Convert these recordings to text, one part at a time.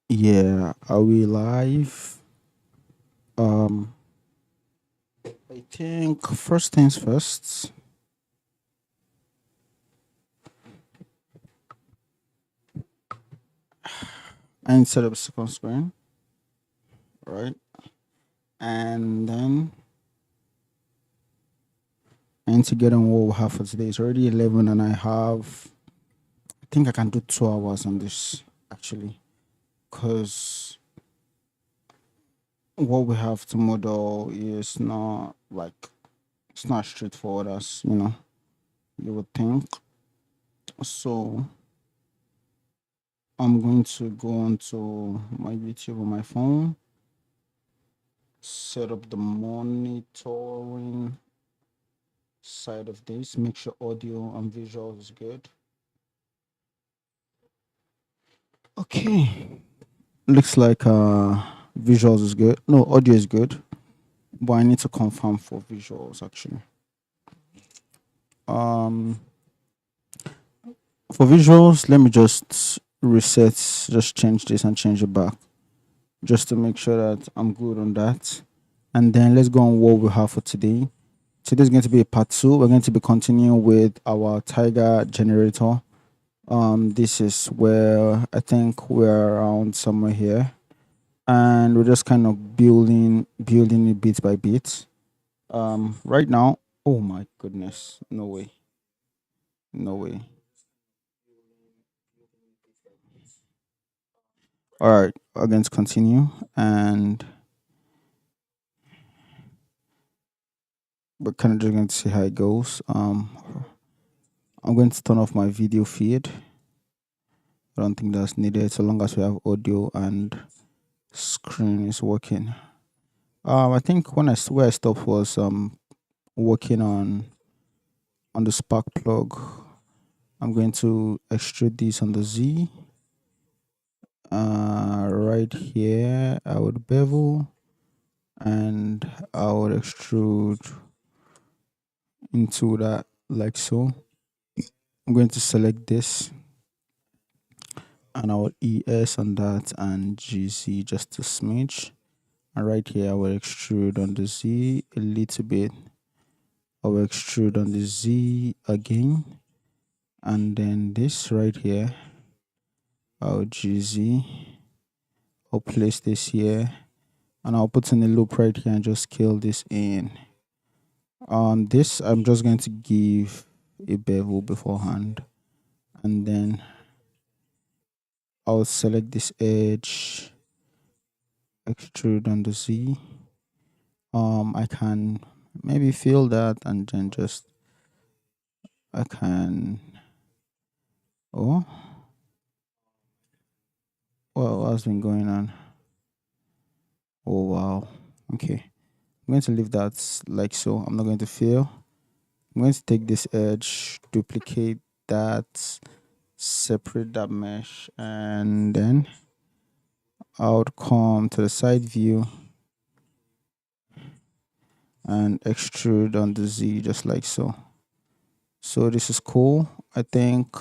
Yeah, are we live? Um, I think first things first, I need to set up a second screen, right? And then I need to get on what we have for today. It's already 11 and I think I can do 2 hours on this actually, because what we have to model is not like, it's not straightforward as, you would think. So I'm going to go onto my YouTube on my phone, set up the monitoring side of this, make sure audio and visual is good. Okay, looks like visuals is good. No, audio is good, but I need to confirm for visuals actually. Um, for visuals, let me just reset, just change this and change it back, just to make sure that I'm good on that. And then let's go on what we have for today. Today is going to be a part two. We're going to be continuing with our Tiger generator. This is where I think we're around somewhere here, and we're just kind of building it bit by bit. Right now, oh my goodness, no way, no way. All right, we're going to continue, and we're kind of just going to see how it goes. I'm going to turn off my video feed. I don't think that's needed, so long as we have audio and screen is working. I think where I stopped was working on the spark plug. I'm going to extrude this on the Z. Right here, I would bevel and I would extrude into that like so. I'm going to select this and I will ES on that and GZ just a smidge. And right here, I will extrude on the Z a little bit. I will extrude on the Z again. And then this right here, I'll GZ. I'll place this here and I'll put in a loop right here and just scale this in. On this, I'm just going to give a bevel beforehand, and then I'll select this edge, extrude on the Z. I can maybe fill that and then just I can oh well, what's been going on? Oh wow. Okay. I'm going to leave that like so. I'm not going to fill. I'm going to take this edge, duplicate that, separate that mesh, and then I would come to the side view and extrude on the Z just like so. So this is cool. I think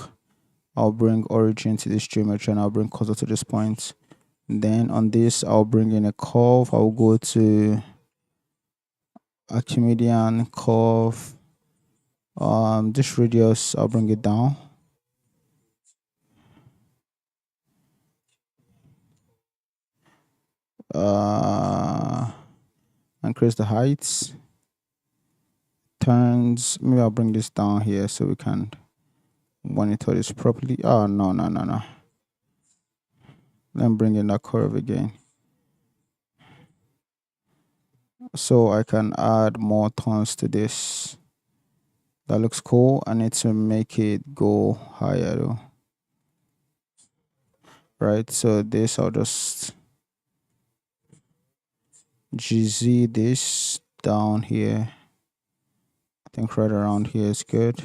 I'll bring origin to this geometry and I'll bring cursor to this point. Then on this, I'll bring in a curve. I'll go to Archimedean curve. This radius, I'll bring it down. Uh, Increase the heights. Turns, maybe I'll bring this down here so we can monitor this properly. Oh, no, no, no, no. Let me bring in that curve again. So I can add more turns to this. That looks cool. I need to make it go higher though. Right, so this I'll just GZ this down here. I think right around here is good.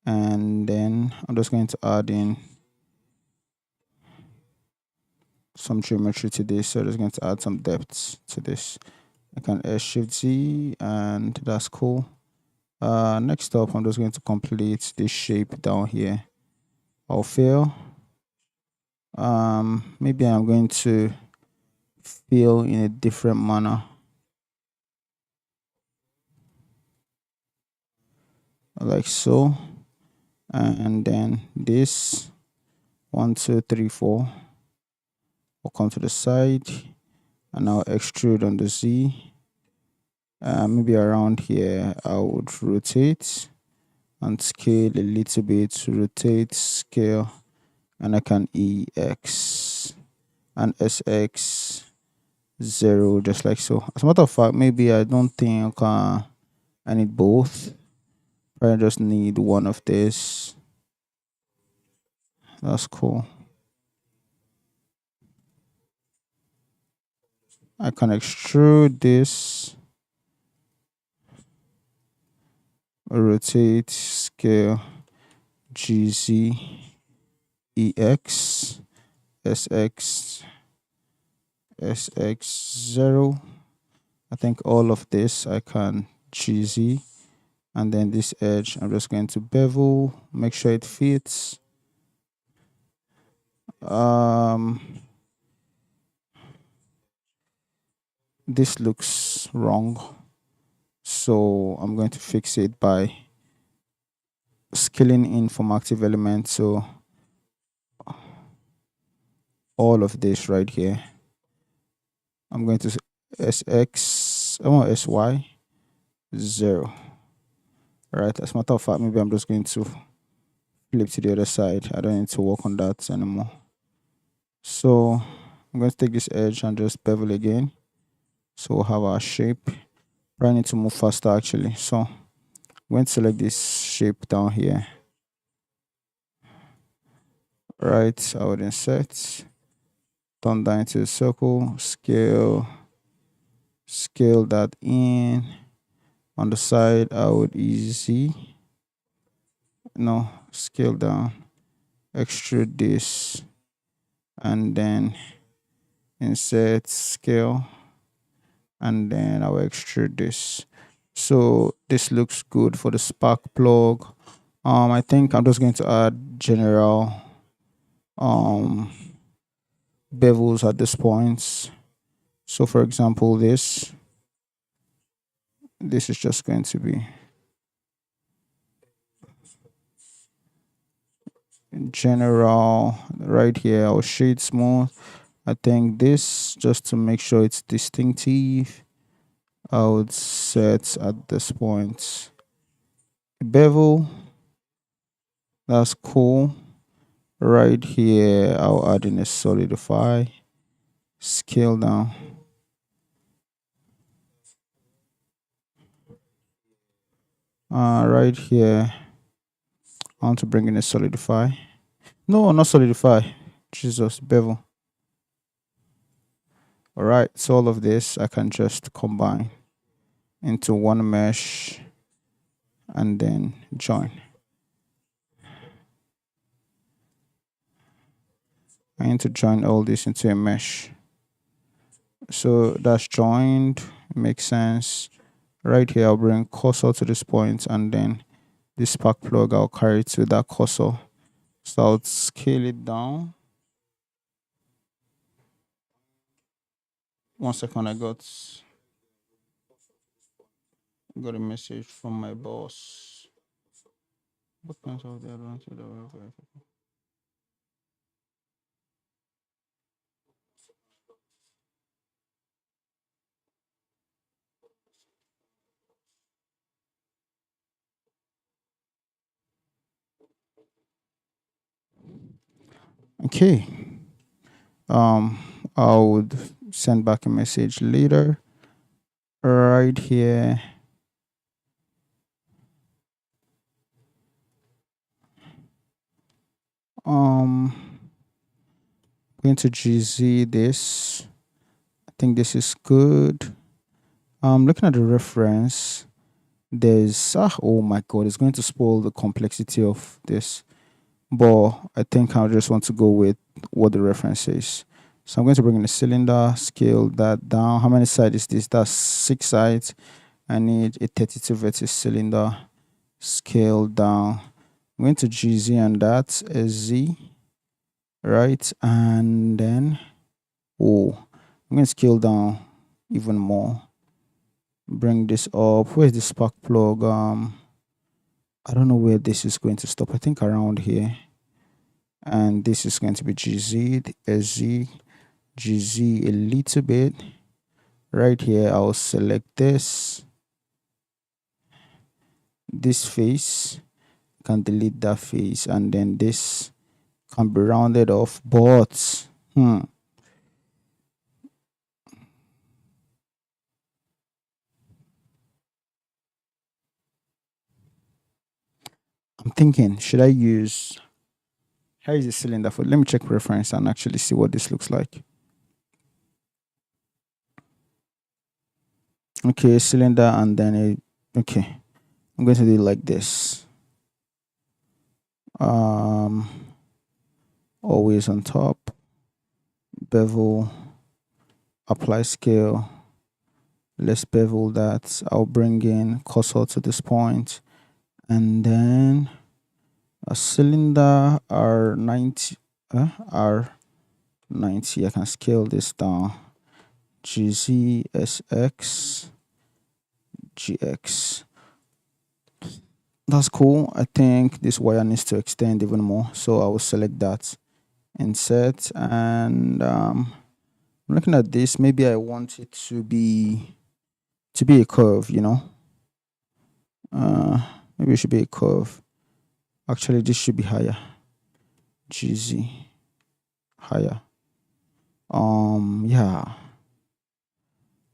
And then I'm just going to add in some geometry to this. So I'm just going to add some depths to this. I can Shift Z and that's cool. Next up, I'm just going to complete this shape down here. I'll fill. Maybe I'm going to fill in a different manner, like so. And then this 1, 2, 3, 4 will come to the side, and I'll extrude on the Z. Maybe around here I would rotate and scale a little bit, rotate, scale, and I can EX and SX 0, just like so. As a matter of fact, maybe I don't think I need both. I just need one of this. That's cool. I can extrude this, rotate, scale, GZ, EX, SX, SX0. I think all of this I can GZ, and then this edge I'm just going to bevel, make sure it fits. Um, this looks wrong, so I'm going to fix it by scaling in from active element. So all of this right here, I'm going to SX, I want SY 0. Right, as a matter of fact, maybe I'm just going to flip to the other side. I don't need to work on that anymore. So I'm going to take this edge and just bevel again. So we'll have our shape. I need to move faster actually. So I'm going to select this shape down here. Right, I would insert, turn that into a circle, scale that in. On the side, I would easy, no, scale down, extrude this, and then insert scale, and then I will extrude this. So this looks good for the spark plug. I think I'm just going to add general bevels at this point. So for example, this is just going to be general. Right here I'll shade smooth. I think this, just to make sure it's distinctive, I would set at this point bevel. That's cool. Right here I'll add in a solidify, scale down. Right here I want to bring in a solidify. No, not solidify. Jesus, bevel. All right, so all of this I can just combine into one mesh and then join. I need to join all this into a mesh. So that's joined, makes sense. Right here I'll bring cursor to this point, and then this spark plug I'll carry to that cursor. So I'll scale it down. 1 second, I got a message from my boss. What kinds of the advantage of Okay. Um, I would send back a message later. Right here. Going to GZ this. I think this is good. Looking at the reference, there's oh my god, it's going to spoil the complexity of this. But I think I just want to go with what the reference is. So I'm going to bring in a cylinder, scale that down. How many sides is this? That's 6 sides. I need a 32 vertex cylinder, scale down. I'm going to GZ and that, SZ. right? And then, oh, I'm going to scale down even more. Bring this up. Where's the spark plug? I don't know where this is going to stop. I think around here. And this is going to be GZ, SZ, GZ a little bit. Right here, I'll select this face, can delete that face, and then this can be rounded off. But I'm thinking, should I use how is the cylinder for? Let me check reference and actually see what this looks like. Okay, cylinder, and then okay. I'm going to do it like this. Um, always on top. Bevel. Apply scale. Let's bevel that. I'll bring in cursor to this point, and then a cylinder R90. R90. I can scale this down. GZSX GX. That's cool. I think this wire needs to extend even more, so I will select that, insert, and looking at this, maybe I want it to be a curve, uh maybe it should be a curve. Actually, this should be higher. GZ higher. Yeah,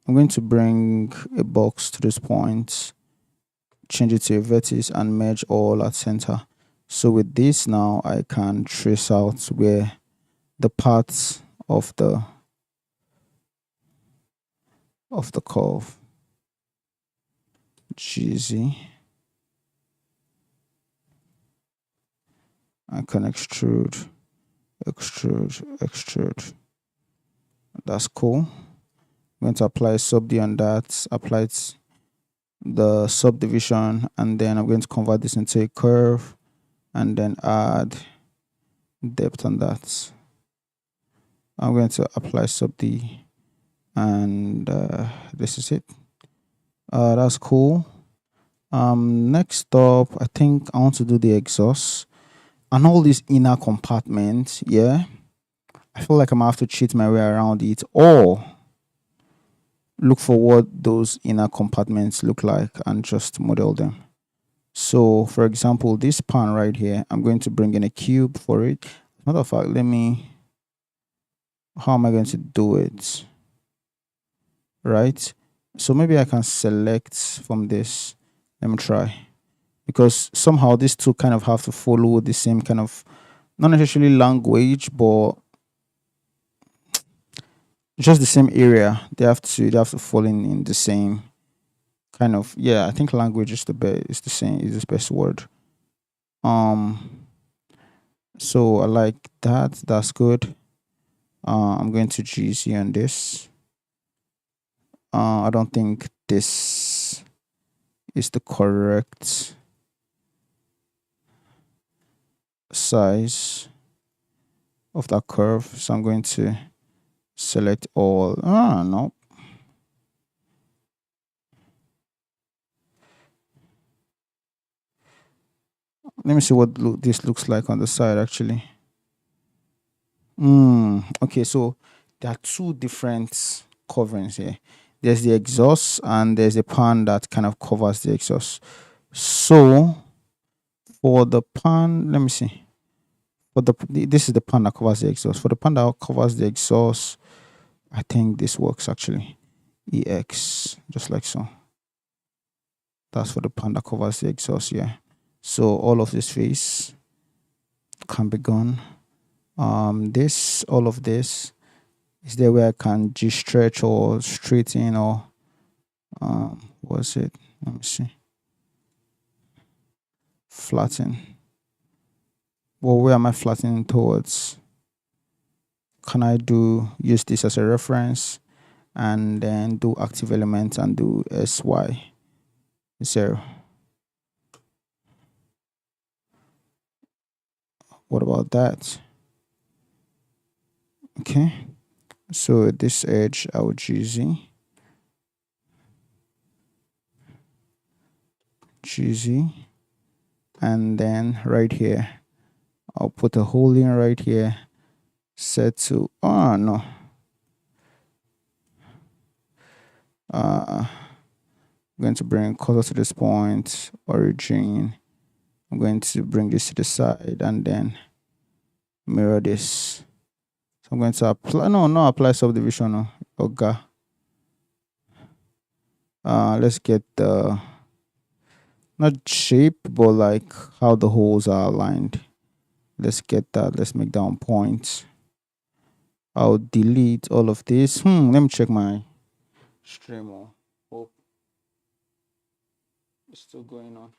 I'm going to bring a box to this point, change it to a vertex, and merge all at center. So with this now, I can trace out where the parts of the curve. GZ. I can extrude, extrude. That's cool. I'm going to apply sub D on that, apply the subdivision, and then I'm going to convert this into a curve and then add depth on that. I'm going to apply sub D, and this is it. That's cool. Next up, I think I want to do the exhaust and all these inner compartments. Yeah, I feel like I'm gonna have to cheat my way around it, or look for what those inner compartments look like and just model them. So, for example, this pan right here, I'm going to bring in a cube for it. As a matter of fact, how am I going to do it? Right? So maybe I can select from this. Let me try. Because somehow these two kind of have to follow the same kind of, not necessarily language, but just the same area. They have to fall in the same kind of, yeah. I think language is the best, is the same, is the best word. So I like that. That's good. I'm going to GC on this. I don't think this is the correct size of that curve, so I'm going to select all. No. Let me see what this looks like on the side actually. Okay, so there are two different coverings here. There's the exhaust and there's the pan that kind of covers the exhaust. So for the pan, let me see. This is the pan that covers the exhaust. For the pan that covers the exhaust, I think this works actually. EX, just like so. That's for the pan that covers the exhaust, yeah. So all of this face can be gone. All of this is there where I can just stretch or straighten or what's it? Let me see. Flatten. Well, where am I flattening towards? Can I use this as a reference and then do active element and do SY 0? What about that? Okay, so this edge I would GZ, and then right here I'll put a hole in right here, set to, oh no, I'm going to bring color to this point, origin. I'm going to bring this to the side and then mirror this. So I'm going to apply, no, not apply subdivision, no. Okay. Let's get the, not shape, but like how the holes are aligned. Let's get that. Let's make that on point. I'll delete all of this. Let me check my stream. Hope it's still going on.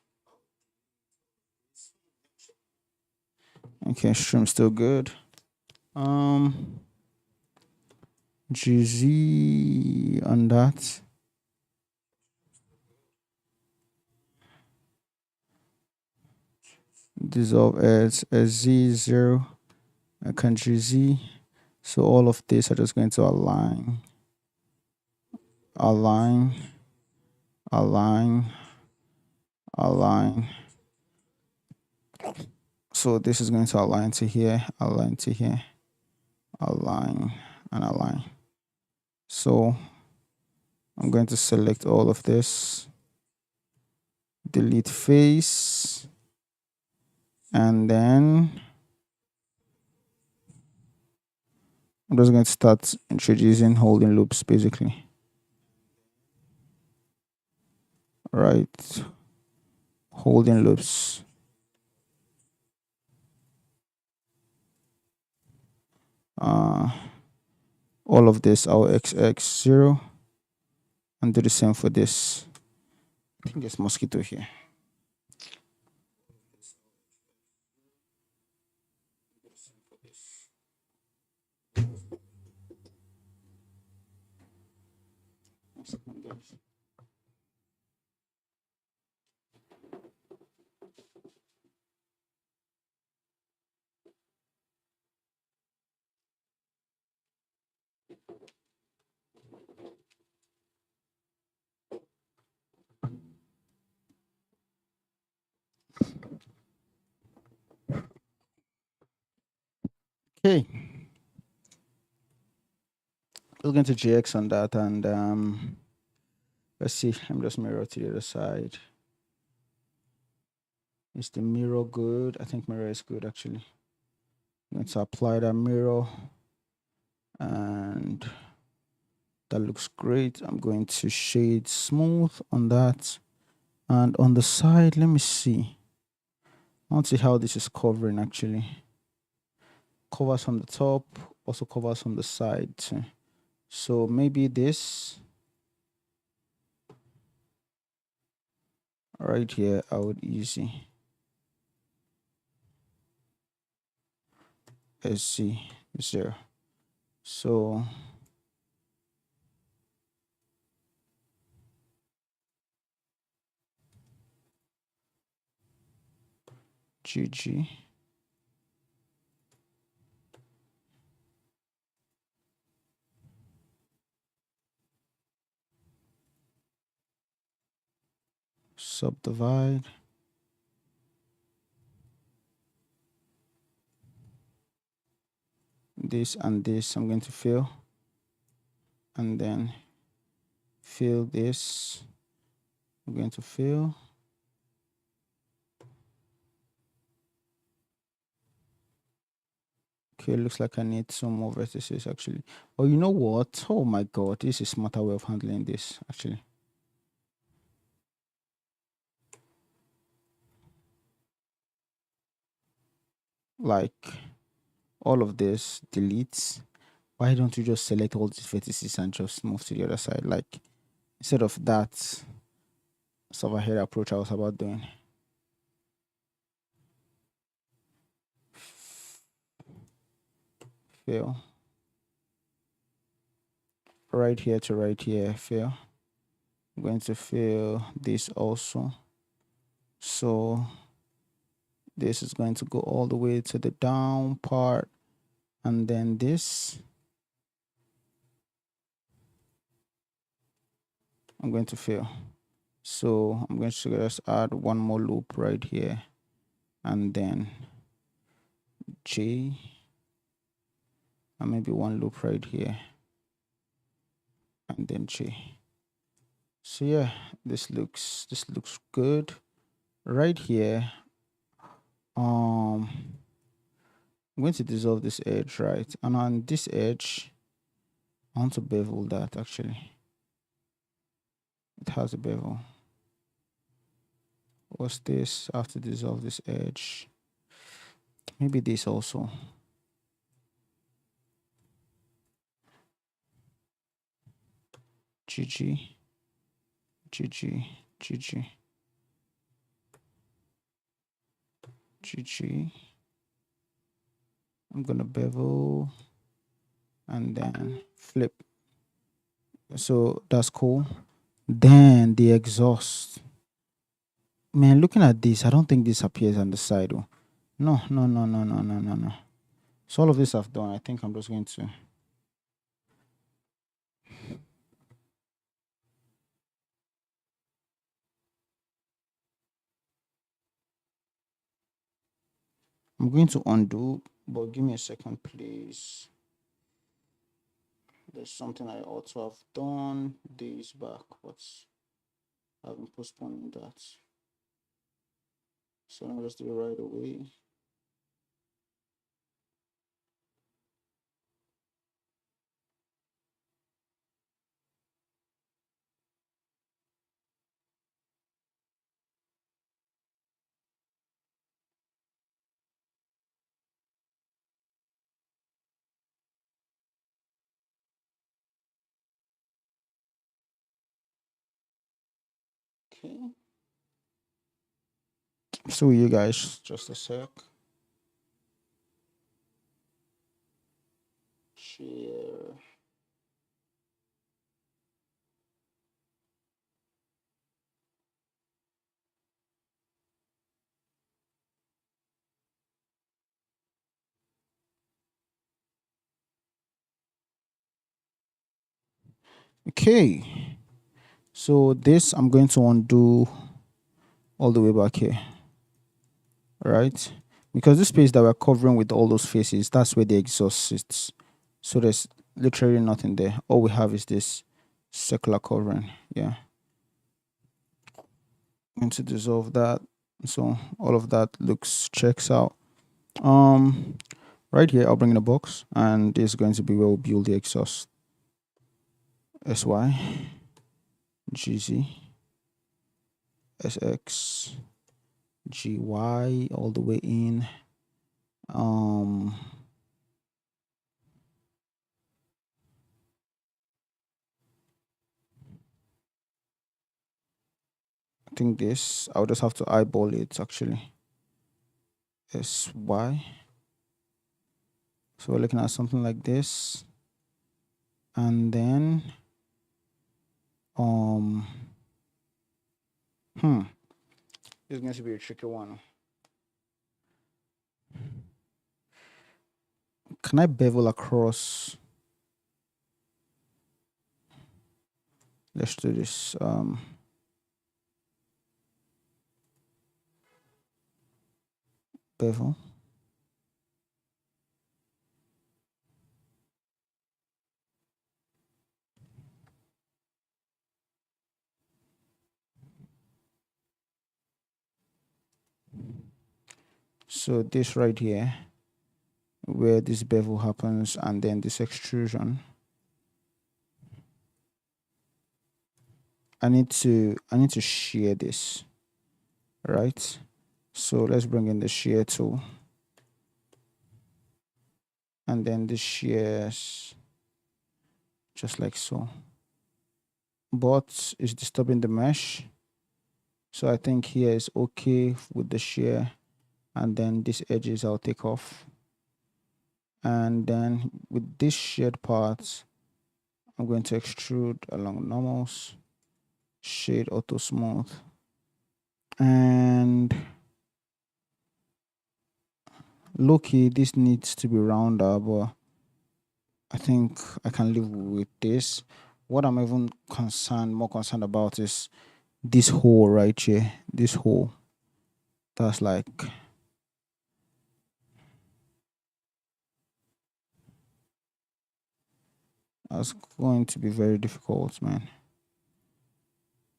Okay, stream still good. GZ on that. Dissolve as Z0. I can GZ. So all of this are just going to align, align, align. So this is going to align to here, align to here, align, and align. So I'm going to select all of this, delete face, and then I'm just going to start introducing holding loops basically. Right, holding loops. All of this I'll XX0 and do the same for this. I think there's mosquito here. Okay, we're going to GX on that, and let's see. Let me just mirror to the other side. Is the mirror good? I think mirror is good actually. Let's apply that mirror, and that looks great. I'm going to shade smooth on that, and on the side, let me see. I want to see how this is covering actually. Covers from the top, also covers from the side too. So maybe this right here, I would easy SC0. So GG. Subdivide. This and this I'm going to fill, and then fill this. I'm going to fill. Okay, looks like I need some more vertices actually. Oh, you know what? Oh my god, this is a smarter way of handling this actually. Like all of this deletes. Why don't you just select all these vertices and just move to the other side? Like instead of that server head approach I was about doing. Fill. Right here to right here, fill. I'm going to fill this also. So this is going to go all the way to the down part, and then this I'm going to fail. So I'm going to just add one more loop right here, and then J, and maybe one loop right here, and then J. So yeah, this looks good right here. I'm going to dissolve this edge, right? And on this edge, I want to bevel that. Actually, it has a bevel. What's this? I have to dissolve this edge. Maybe this also. GG, GG, GG, GG. I'm gonna bevel and then flip. So that's cool. Then the exhaust. Man, looking at this, I don't think this appears on the side. Oh. No, no, no, no, no, no, no, no. So all of this I've done. I think I'm just going to. I'm going to undo, but give me a second, please. There's something I ought to have done days back, but I've been postponing that. So let me just do it right away. Okay. So you guys, just a sec. Share. Okay. So this I'm going to undo all the way back here. Right? Because this space that we're covering with all those faces, that's where the exhaust sits. So there's literally nothing there. All we have is this circular covering. Yeah. I'm going to dissolve that. So all of that checks out. Right here I'll bring in a box, and this is going to be where we'll build the exhaust. SY, GZ, SX, GY all the way in. I think this, I'll just have to eyeball it actually. SY. So we're looking at something like this. And then this is going to be a tricky one. Can I bevel across? Let's do this. Bevel. So this right here, where this bevel happens, and then this extrusion. I need to shear this, right? So let's bring in the shear tool, and then this shears just like so. But it's disturbing the mesh, so I think here is okay with the shear, and then these edges I'll take off, and then with this sheared part I'm going to extrude along normals, shade auto smooth, and low-key this needs to be rounder, but I think I can live with this. What I'm even more concerned about is this hole right here. This hole. That's like that's going to be very difficult, man.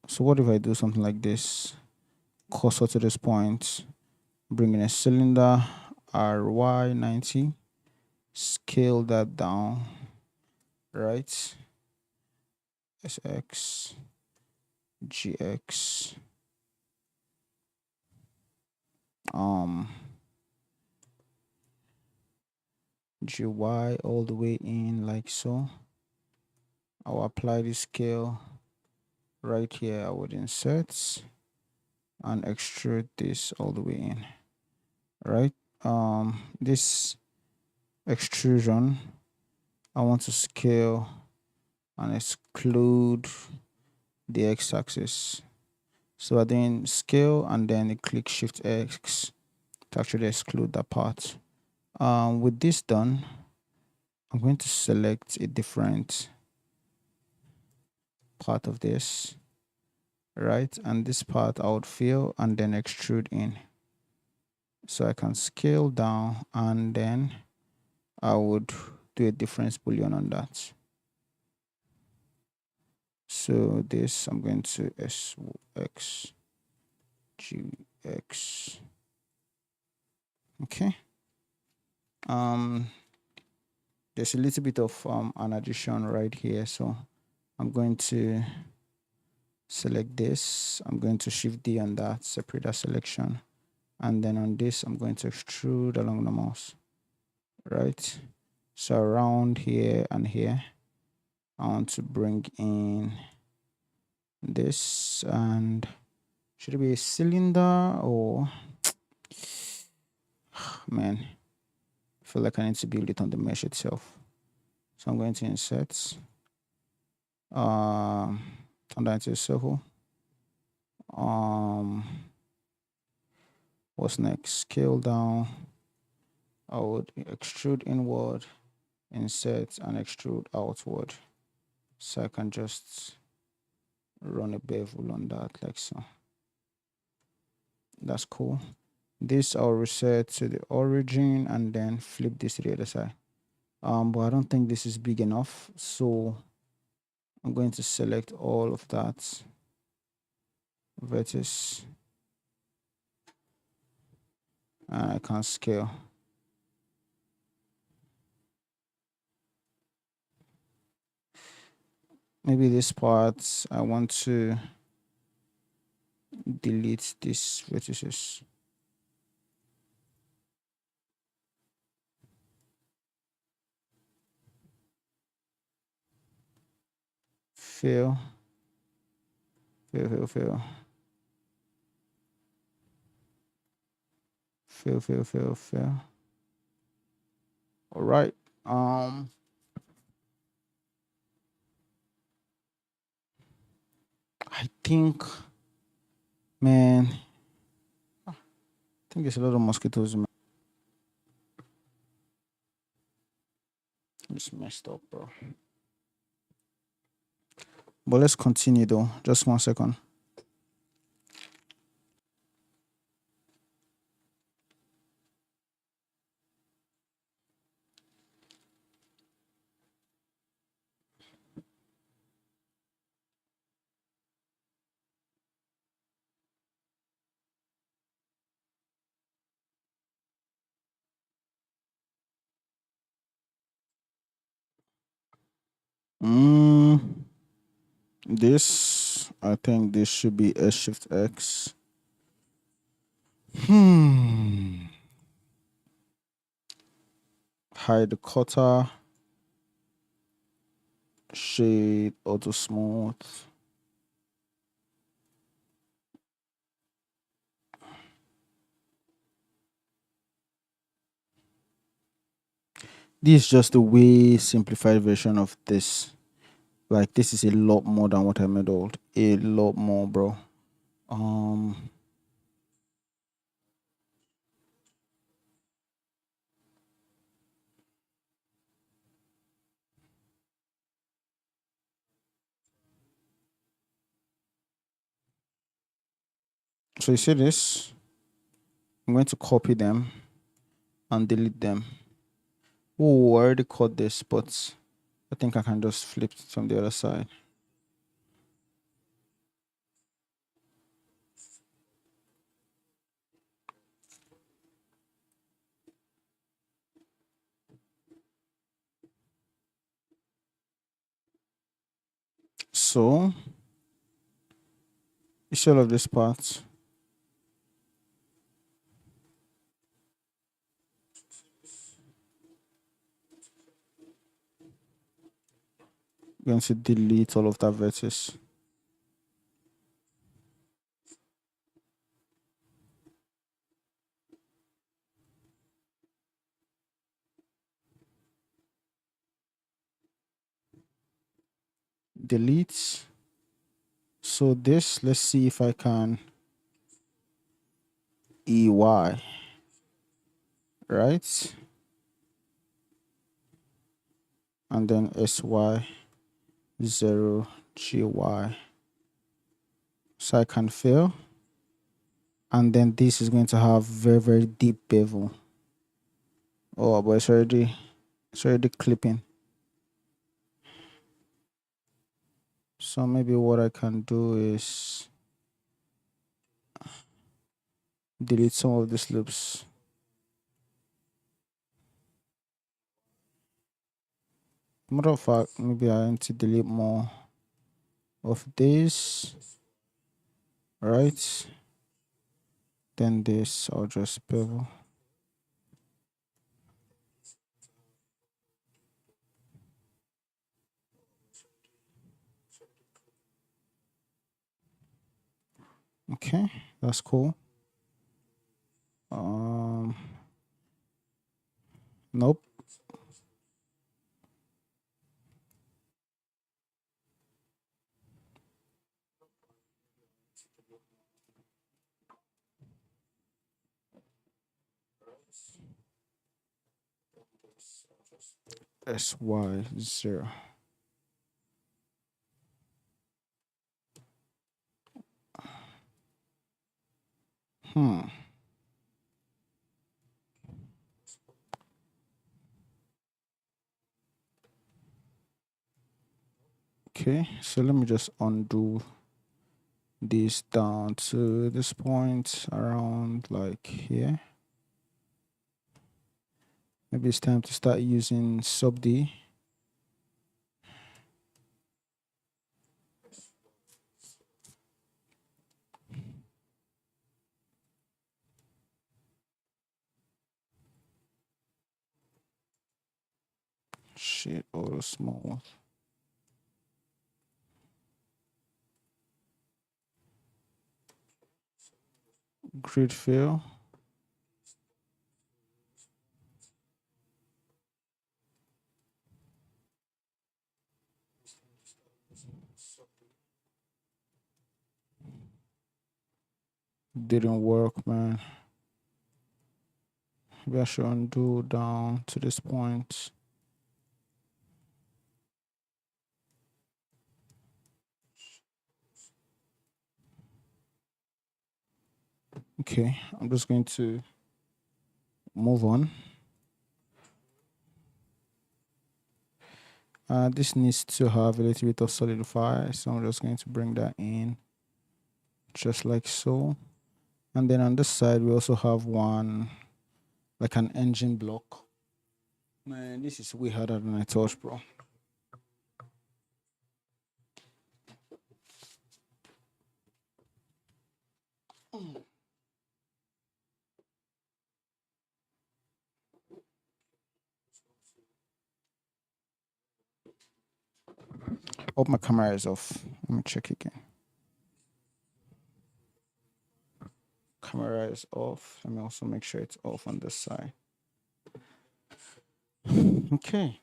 So what if I do something like this? Cursor to this point, bring in a cylinder, RY90, scale that down, right? SX, GX, um, GY all the way in like so. I'll apply the scale right here. I would insert and extrude this all the way in, right? This extrusion, I want to scale and exclude the x-axis. So I then scale and then you click Shift X to actually exclude that part. With this done, I'm going to select a different part of this, right? And this part I would fill and then extrude in. So I can scale down and then I would do a difference boolean on that. So this I'm going to SX GX. Okay. There's a little bit of an addition right here. So I'm going to select this. I'm going to Shift D on that, separate that selection. And then on this, I'm going to extrude along the mouse, right? So around here and here, I want to bring in this, and should it be a cylinder or man, I feel like I need to build it on the mesh itself. So I'm going to insert turn that into a circle. What's next? Scale down. I would extrude inward, insert and extrude outward. So I can just run a bevel on that like so. That's cool. This I'll reset to the origin and then flip this to the other side. But I don't think this is big enough, so I'm going to select all of that vertex and I can scale. Maybe this part I want to delete these vertices. Fill, fill, fill, fill, fill, fill, fill. All right. I think, man, I think there's a lot of mosquitoes, man. It's messed up, bro. But let's continue though. Just 1 second. Mm, this, I think this should be S Shift X. Hide the cutter. Shade auto smooth. This is just a way simplified version of this. Like this is a lot more than what I modeled. A lot more, bro. So you see this? I'm going to copy them and delete them. Oh, I already caught this, but I think I can just flip it from the other side. So, you see all of this part. I'm going to delete all of that vertex. Delete. So this, let's see if I can EY, right? And then SY 0 GY. So I can fill. And then this is going to have very, very deep bevel. Oh, but it's already clipping. So maybe what I can do is delete some of these loops. Matter of fact, maybe I need to delete more of this, right? Then this, I'll just bevel. Okay, that's cool. Um, nope. SY 0. Hmm. Okay, so let me just undo this down to this point around like here. Maybe it's time to start using sub D. Shit, auto small. Grid fill. Didn't work, man. Maybe I should undo down to this point. Okay, I'm just going to move on. This needs to have a little bit of solidify, so I'm just going to bring that in just like so. And then on this side, we also have one, like an engine block. Man, this is way harder than I thought, bro. Oh, my camera is off. Let me check again. Camera is off. Let me also make sure it's off on this side. Okay.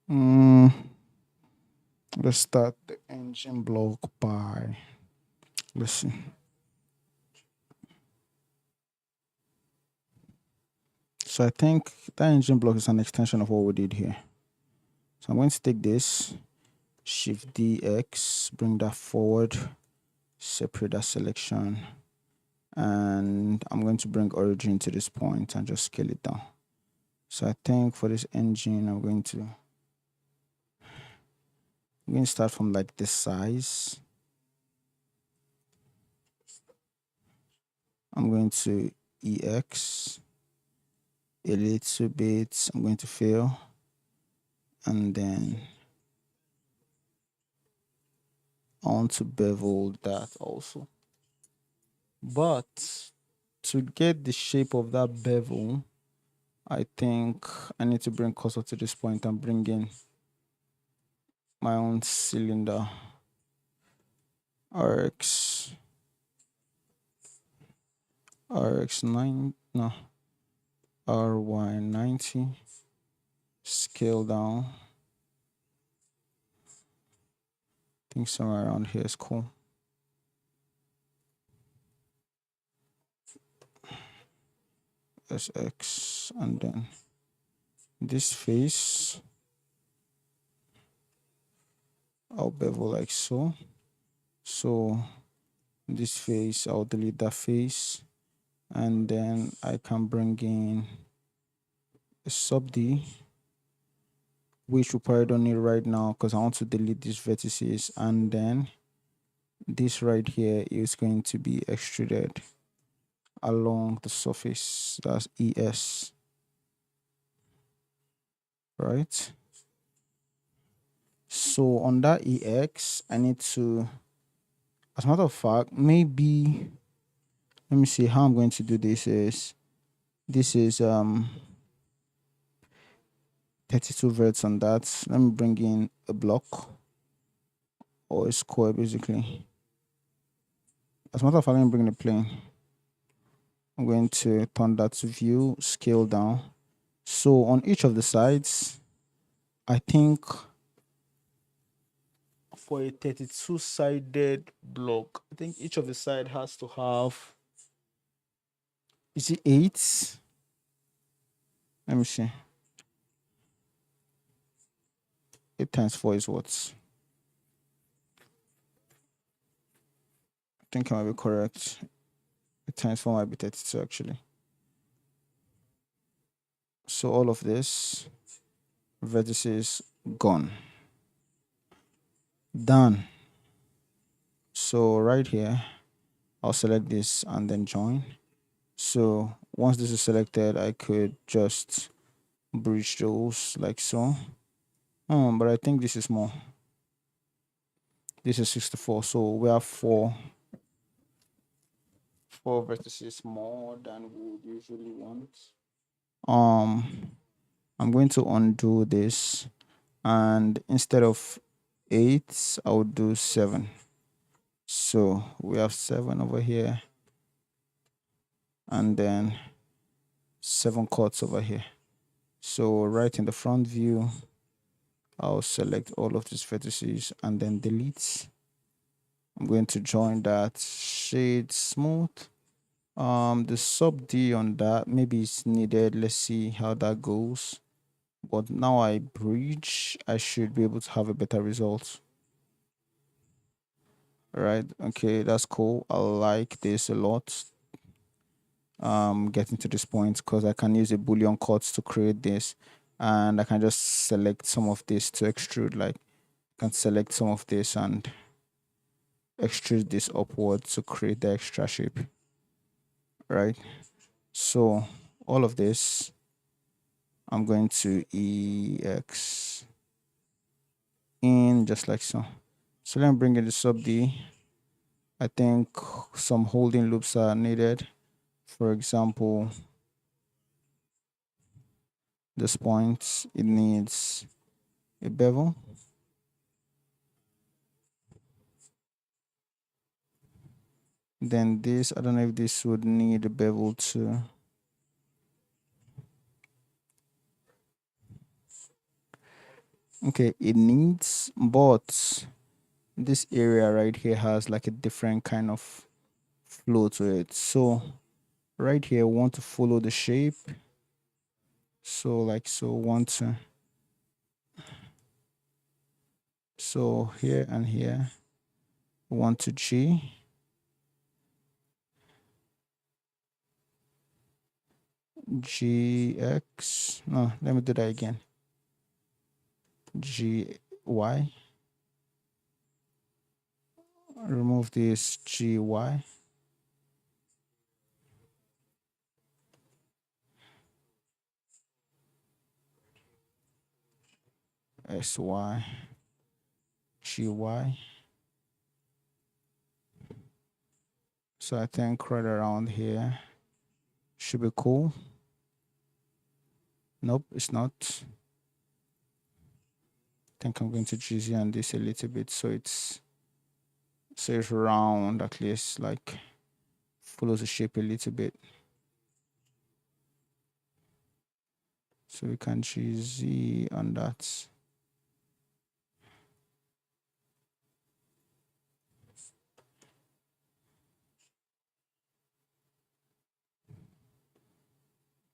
Mm, let's start the engine block by, let's see. So I think that engine block is an extension of what we did here. So I'm going to take this, Shift DX, bring that forward, separate that selection, and I'm going to bring origin to this point and just scale it down. So I think for this engine, I'm going to start from like this size. I'm going to EX a little bit. I'm going to fill, and then I want to bevel that also. But to get the shape of that bevel, I think I need to bring cursor to this point and bring in my own cylinder. RX 9, no, RY90, scale down. I think somewhere around here is cool. SX, and then this face, I'll bevel like so. So this face, I'll delete that face, and then I can bring in a sub D, which we probably don't need right now because I want to delete these vertices, and then this right here is going to be extruded along the surface. That's ES, right? So on that EX, I need to, as a matter of fact, maybe, let me see how I'm going to do this is, 32 verts on that. Let me bring in a block or a square basically. As a matter of fact, let me bring in a plane. I'm going to turn that to view, scale down. So on each of the sides, I think for a 32-sided block, I think each of the side has to have, is it 8? Let me see. 8 times 4 is what? I think I might be correct. 8 times 4 might be 32 actually. So all of this, vertices gone. Done. So right here, I'll select this and then join. So once this is selected, I could just bridge those like so. But I think this is more. This is 64. So we have four vertices more than we would usually want. I'm going to undo this, and instead of 8, I would do 7. So we have 7 over here, and then 7 cuts over here. So right in the front view, I'll select all of these vertices and then delete. I'm going to join that shade smooth. The sub D on that maybe it's needed. Let's see how that goes. But now I bridge, I should be able to have a better result. Right, okay, that's cool. I like this a lot. Getting to this point because I can use a boolean cut to create this, and I can just select some of this to extrude. Like I can select some of this and extrude this upward to create the extra shape, right? So all of this, I'm going to EX in just like so. So let me bring in the sub D. I think some holding loops are needed. For example, this point, it needs a bevel. Then this, I don't know if this would need a bevel too. Okay, it needs, but this area right here has like a different kind of flow to it. So right here, we want to follow the shape. So like so want to so here and here want to GX. No, let me do that again. GY. Remove this GY. SY. GY. So I think right around here should be cool. Nope, it's not. I think I'm going to GZ on this a little bit so it's round, at least like follows the shape a little bit. So we can GZ on that.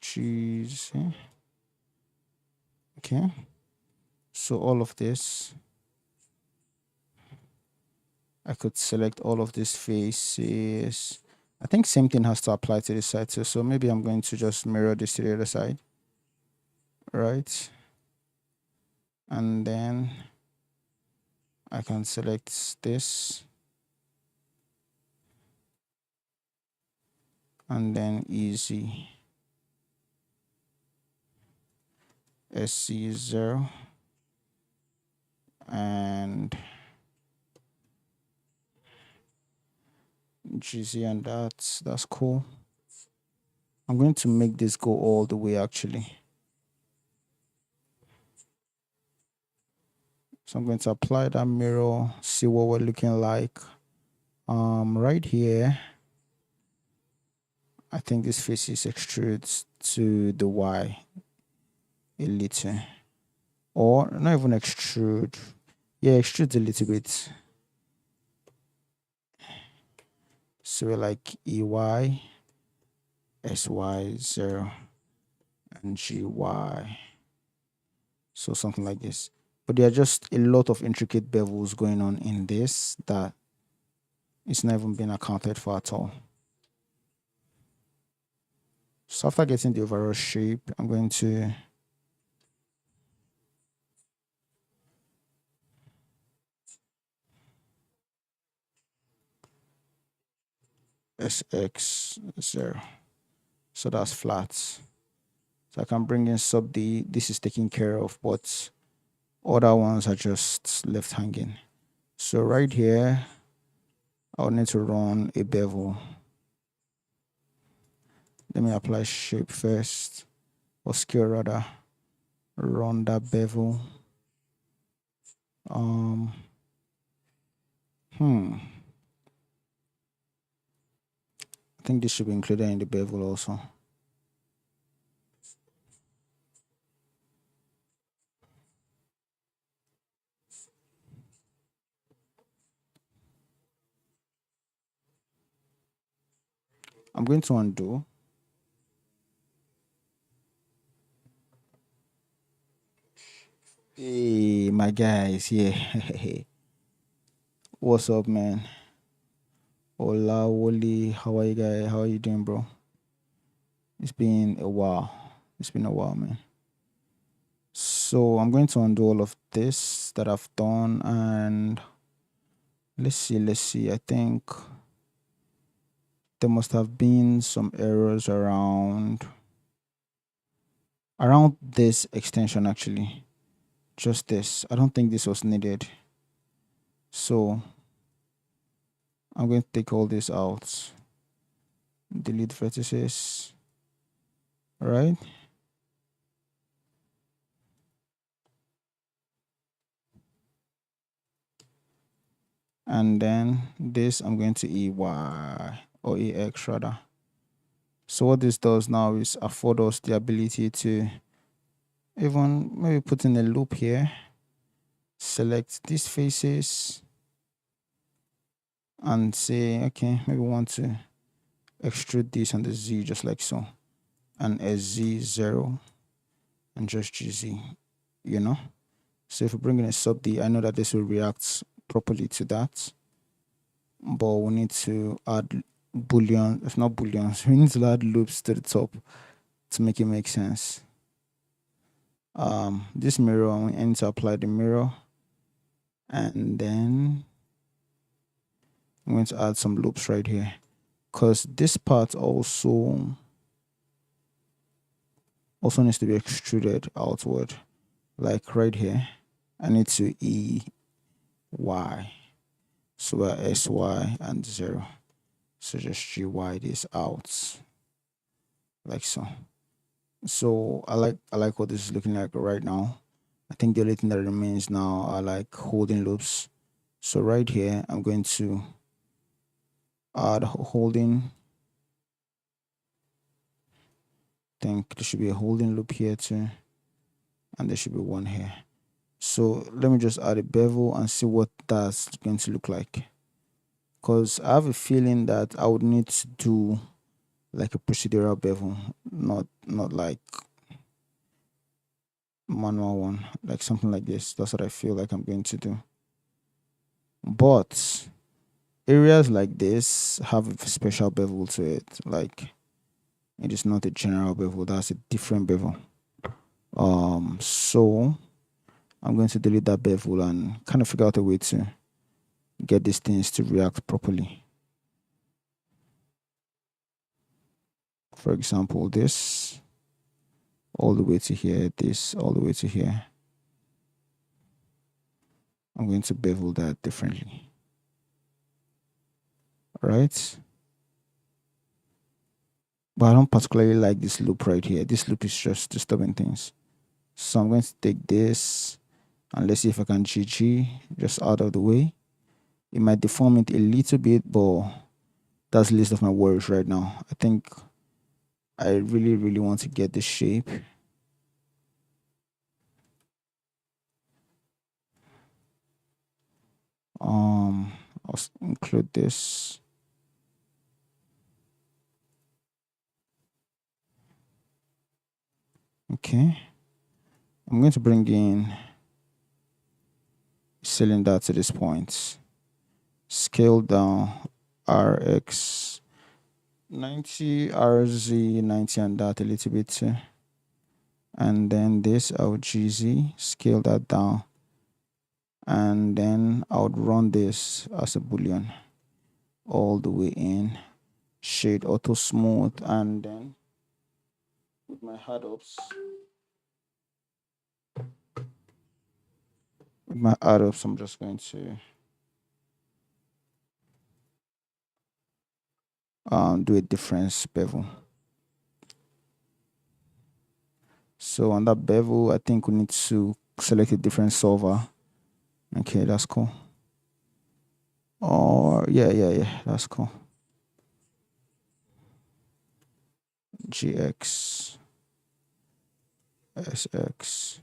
GZ. Okay. So all of this, I could select all of these faces. I think same thing has to apply to this side too. So maybe I'm going to just mirror this to the other side. Right. And then I can select this. And then easy. SC0. And GZ, and that's cool. I'm going to make this go all the way actually. So I'm going to apply that mirror, see what we're looking like. Right here, I think this face is extrudes to the Y a little. Or not even extrude. Yeah, extrude a little bit. So we're like EY, SY0, and GY. So something like this. But there are just a lot of intricate bevels going on in this that it's not even been accounted for at all. So after getting the overall shape, I'm going to SX0. So that's flat. So I can bring in sub D. This is taken care of, but other ones are just left hanging. So right here, I'll need to run a bevel. Let me apply shape first, or scale rather. Run that bevel. I think this should be included in the bevel also. I'm going to undo. Hey, my guys, yeah. What's up, man? Hola, Wally. How are you guys? How are you doing, bro? It's been a while. It's been a while, man. So I'm going to undo all of this that I've done, and let's see. I think there must have been some errors around this extension actually. Just this. I don't think this was needed. So I'm going to take all this out. Delete vertices. All right. And then this I'm going to EY or EX rather. So what this does now is afford us the ability to even maybe put in a loop here, select these faces and say, okay, maybe we want to extrude this on the Z just like so, and SZ0. and just GZ, you know. So if we bring in a sub D, I know that this will react properly to that, but we need to add boolean, if not booleans, we need to add loops to the top to make it make sense. This mirror, I need to apply the mirror, and then I'm going to add some loops right here, because this part also needs to be extruded outward, like right here. I need to EY, so we're SY and 0. So just GY this out, like so. So I like what this is looking like right now. I think the only thing that remains now are like holding loops. So right here, I'm going to add holding. I think there should be a holding loop here too, and there should be one here. So let me just add a bevel and see what that's going to look like. Because I have a feeling that I would need to do like a procedural bevel, not like manual one, like something like this. That's what I feel like I'm going to do. But areas like this have a special bevel to it. Like it is not a general bevel, that's a different bevel. So I'm going to delete that bevel and kind of figure out a way to get these things to react properly. For example, this all the way to here, this all the way to here. I'm going to bevel that differently. Right? But I don't particularly like this loop right here. This loop is just disturbing things. So I'm going to take this and let's see if I can GG just out of the way. It might deform it a little bit, but that's the least of my worries right now. I think I really, really want to get the shape. I'll include this. Okay. I'm going to bring in cylinder to this point. Scale down RX 90, RZ 90, and that a little bit too. And then this I would GZ, scale that down. And then I would run this as a boolean all the way in. Shade auto smooth, and then with my hard ups. With my hard ups, I'm just going to do a difference bevel. So on that bevel, I think we need to select a different solver. Okay, that's cool. Or yeah, that's cool. GX SX.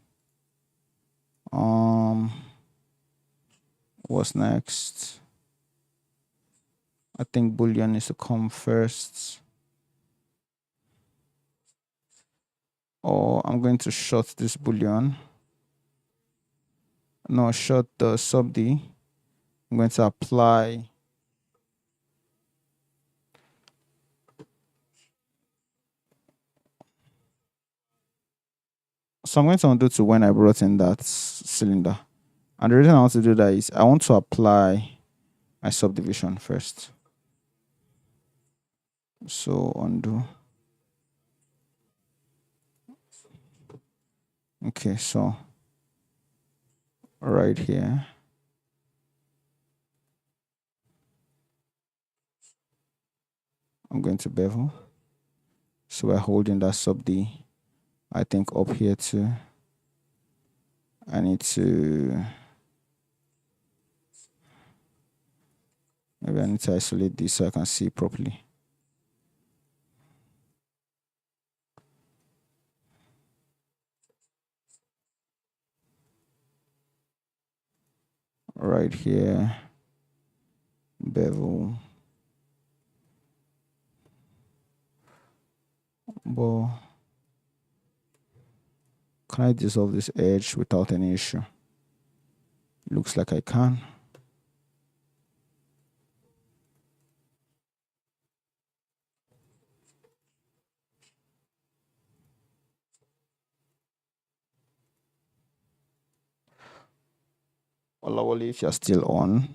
What's next? I think boolean needs to come first. Or I'm going to short this boolean. No, short the sub D. I'm going to apply so I'm going to undo to when I brought in that cylinder. And the reason I want to do that is I want to apply my subdivision first. So undo. Okay, so right here. I'm going to bevel. So we're holding that sub D. I think up here too. I need to maybe I need to isolate this so I can see properly. Right here. Bevel. Ball. Can I dissolve this edge without any issue? Looks like I can. Olawale, if you're still on,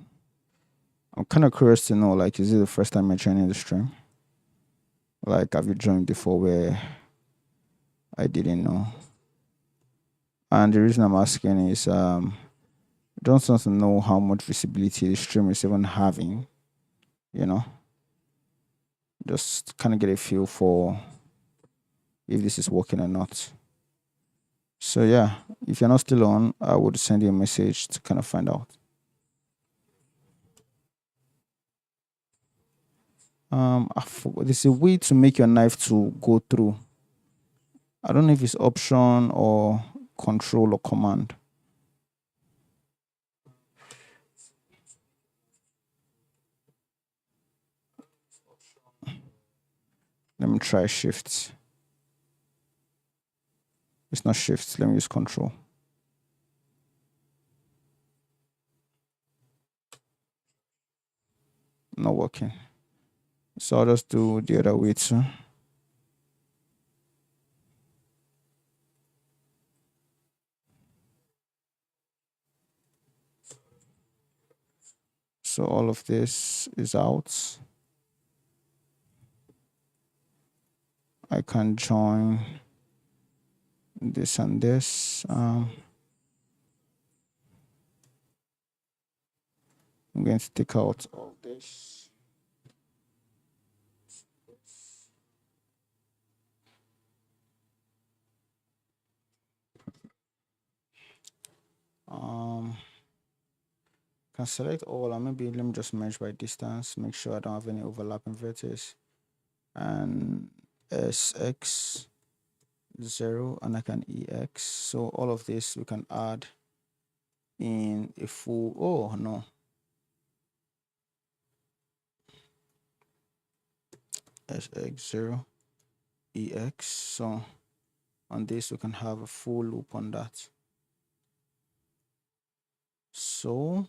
I'm kind of curious to know, like, is it the first time you're joining the stream? Like, have you joined before where I didn't know? And the reason I'm asking is, just want to know how much visibility the stream is even having, you know? Just kind of get a feel for if this is working or not. So yeah, if you're not still on, I would send you a message to kind of find out. There's a way to make your knife to go through. I don't know if it's option or control or command. Let me try shift. It's not shift. Let me use control. Not working. So I'll just do the other way too. So all of this is out. I can join this and this. I'm going to take out all this. Can select all, and maybe let me just merge by distance, make sure I don't have any overlapping vertices. And SX 0, and I can EX. So all of this we can add in a full, oh no. SX 0, EX. So on this we can have a full loop on that. So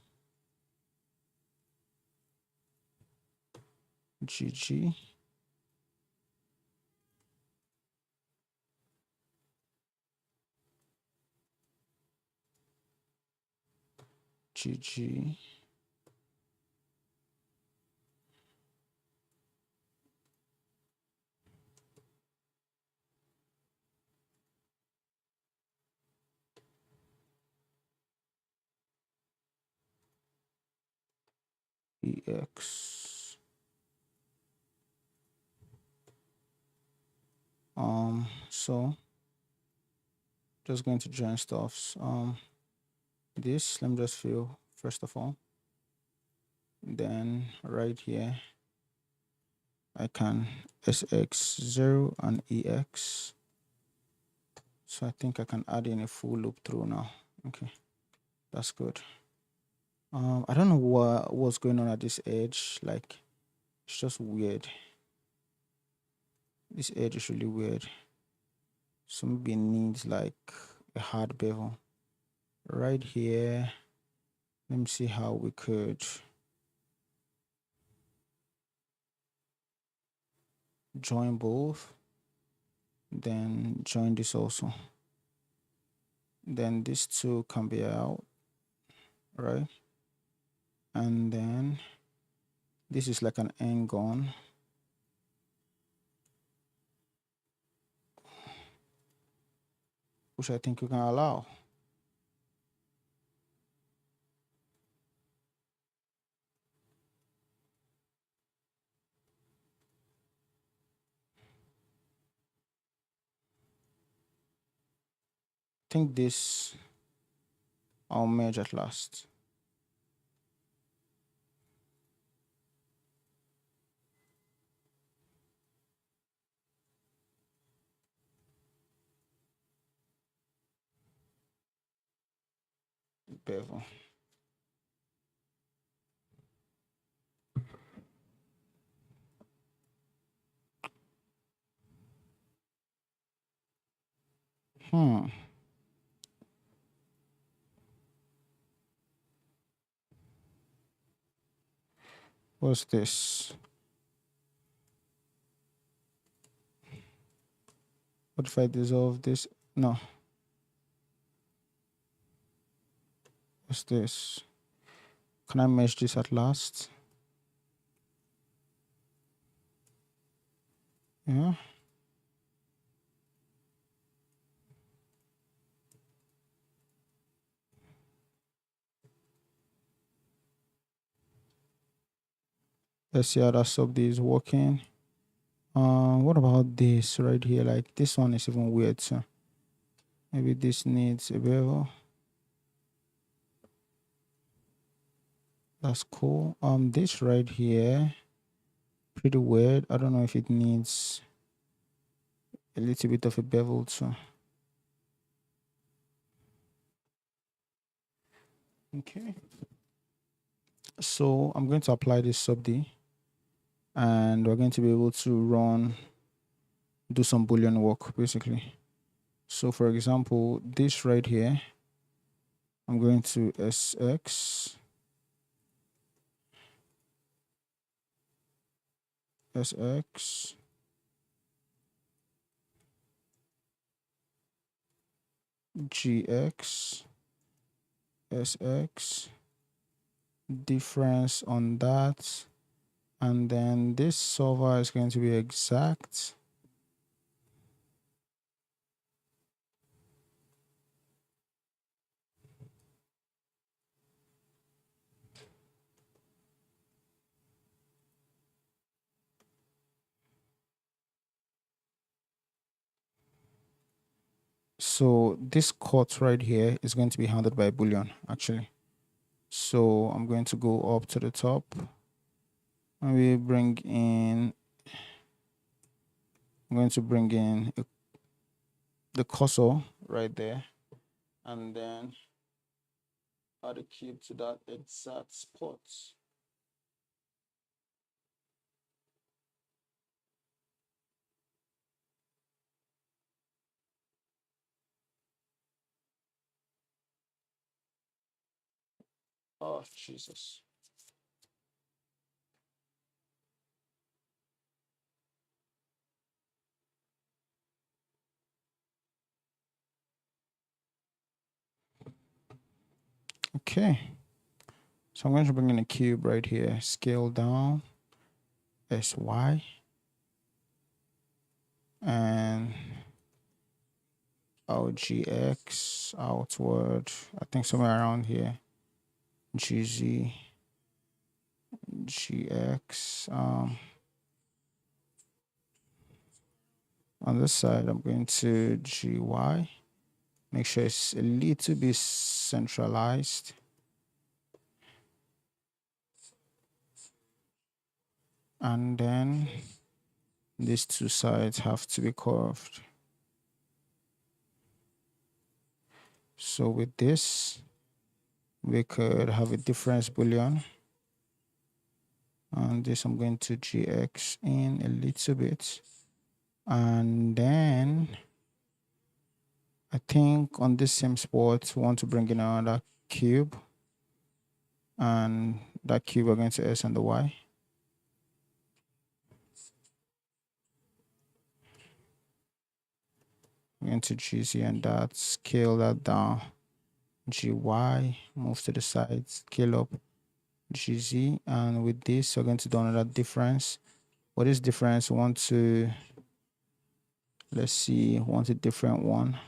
GG. GG. EX. So just going to join stuffs. This, let me just fill first of all. Then right here, I can SX0 and EX. So I think I can add in a full loop through now. Okay, that's good. I don't know what's going on at this edge. Like, it's just weird. This edge is really weird. So maybe it needs like a hard bevel. Right here, let me see how we could join both. Then join this also. Then these two can be out, right? And then this is like an end gun. Which I think you can allow. I think this I'll merge at last. Bevel. Hmm. What's this? What if I dissolve this? No. What's this? Can I mesh this at last? Yeah. Let's see how that sub D is working. What about this right here? Like this one is even weird too. Maybe this needs a bevel. That's cool. This right here, pretty weird. I don't know if it needs a little bit of a bevel too. Okay. So I'm going to apply this sub D, and we're going to be able to do some Boolean work basically. So for example, this right here, I'm going to SX SX GX SX difference on that, and then this solver is going to be exact. So this cut right here is going to be handled by Boolean actually. So I'm going to go up to the top. Maybe bring in, I'm going to bring in the cursor right there, and then add a cube to that exact spot. Oh, Jesus. Okay. So I'm going to bring in a cube right here. Scale down, SY, and GX outward. I think somewhere around here. GZ, GX. On this side, I'm going to GY. Make sure it's a little bit centralized. And then these two sides have to be curved. So with this, we could have a difference Boolean. And this I'm going to GX in a little bit. And then I think on this same spot, we want to bring in another cube. And that cube we're going to S and the Y. We're going to GZ and that, scale that down. GY, move to the side, scale up GZ. And with this, we're going to do another difference. For this difference, we want to, let's see, want a different one.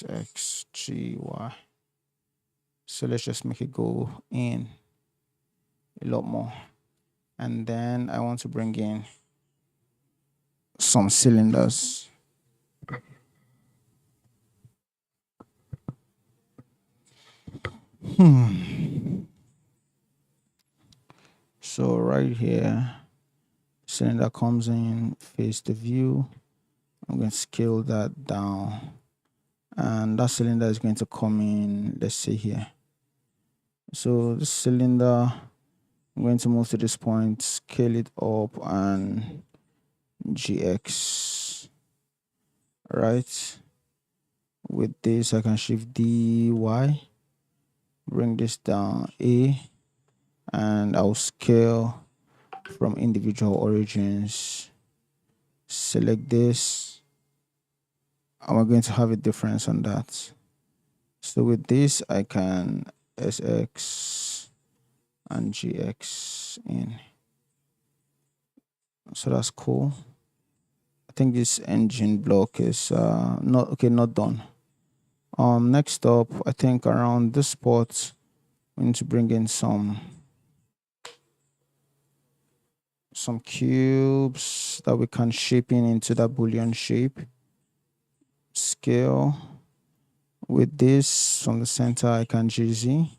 X, G, Y. So let's just make it go in a lot more. And then I want to bring in some cylinders. So right here, cylinder comes in, face the view. I'm going to scale that down. And that cylinder is going to come in, let's say here. So this cylinder, I'm going to move to this point, scale it up, and GX. Right. With this, I can shift D, Y, bring this down A, and I'll scale from individual origins. Select this, and we're going to have a difference on that. So with this, I can SX and GX in. So that's cool. I think this engine block is not done. Next up, I think around this spot, we need to bring in some cubes that we can shape into that boolean shape. Scale. With this from the center, I can GZ.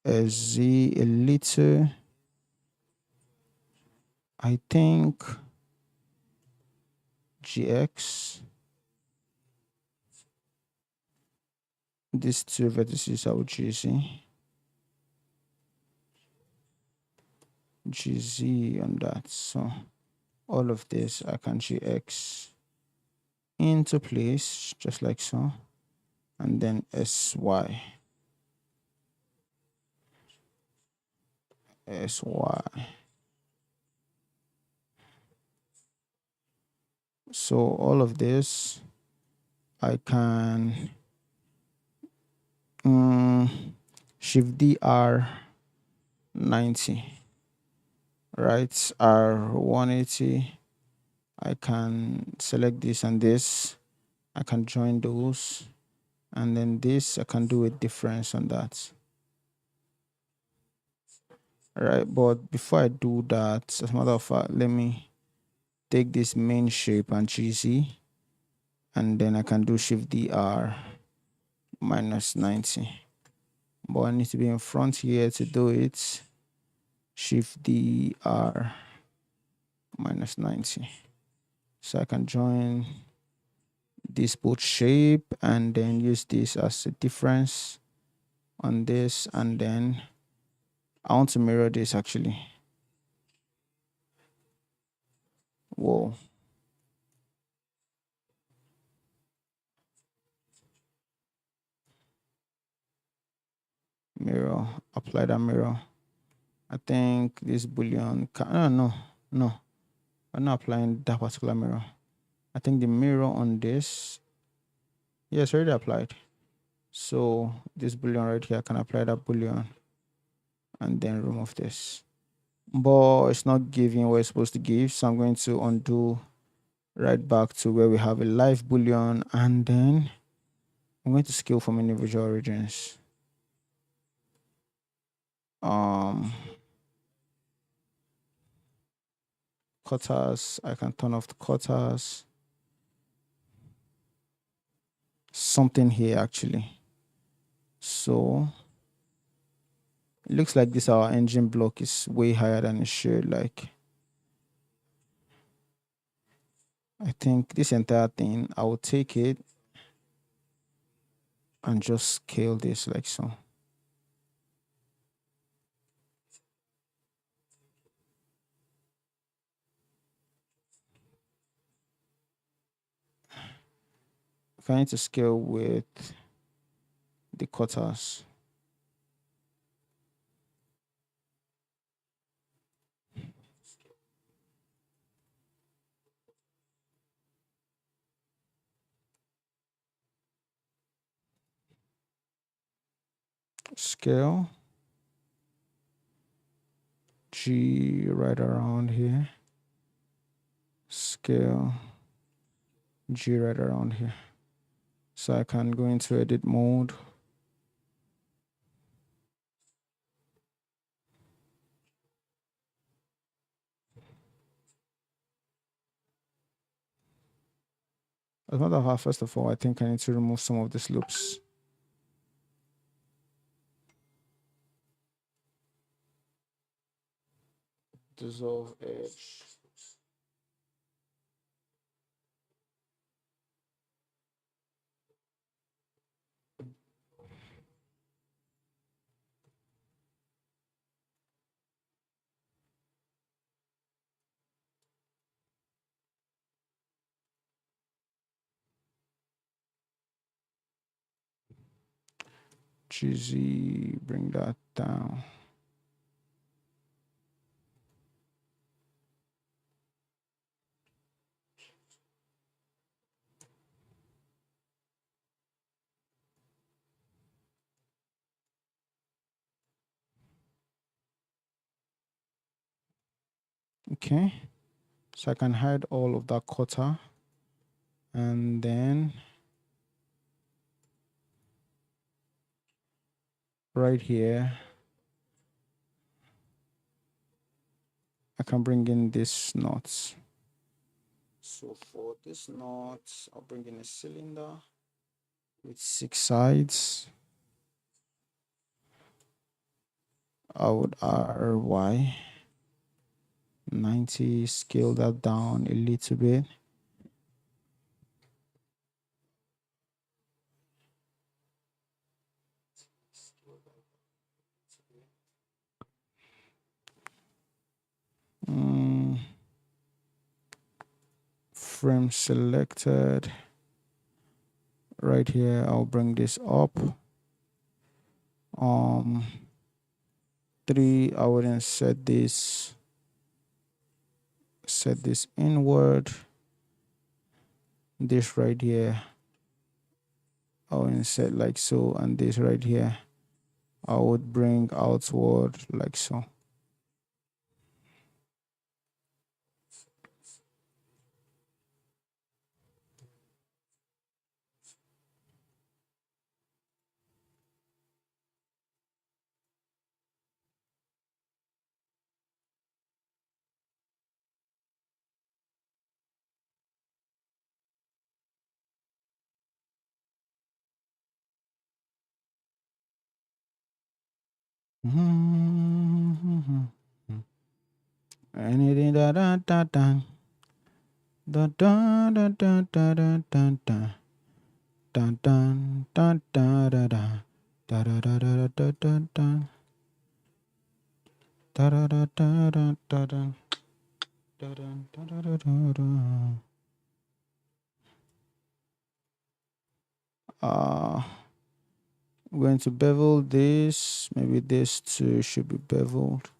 SZ a little. I think GX. These two vertices I would GZ on that. So all of this I can GX into place just like so, and then SY. So all of this I can shift DR 90, right? R 180. I can select this and this. I can join those, and then this I can do a difference on that. All right, but before I do that, as a matter of fact, let me take this main shape and GZ, and then I can do Shift DR minus 90. But I need to be in front here to do it. Shift DR minus 90. So I can join this both shape and then use this as a difference on this, and then I want to mirror this actually. Whoa. Mirror, apply that mirror. I think this boolean no, I'm not applying that particular mirror. I think the mirror on this, yes, already applied. So this boolean right here, I can apply that boolean and then remove this. But it's not giving what it's supposed to give, so I'm going to undo right back to where we have a live boolean, and then I'm going to scale from individual origins. Cutters, I can turn off the cutters. Something here actually. So it looks like this our engine block is way higher than it should. Like, I think this entire thing, I will take it and just scale this like so. If I need to scale with the cutters, scale G right around here, scale G right around here. So I can go into edit mode. As a matter of fact, first of all, I think I need to remove some of these loops. Dissolve edge. GZ, bring that down. Okay, so I can hide all of that quarter, and then right here I can bring in this knot. So for this knot, I'll bring in a cylinder with 6 sides. I would RY 90, scale that down a little bit. Frame selected. Right here, I'll bring this up. 3, I would then set this inward. This right here, I'll insert like so, and this right here, I would bring outward like so. Anything da da da da da da da da da da da da dun dun dun da da da da da da da da da da da da da da da da da uh I'm going to bevel this. Maybe this too should be beveled.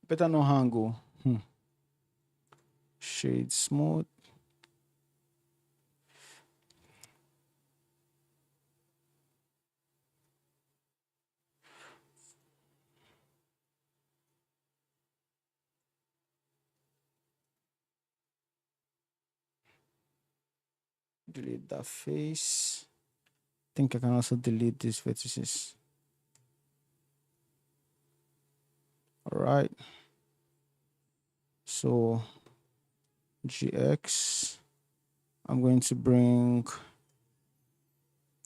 Better no angle. Shade smooth. Delete that face. I think I can also delete these vertices. All right. So GX, I'm going to bring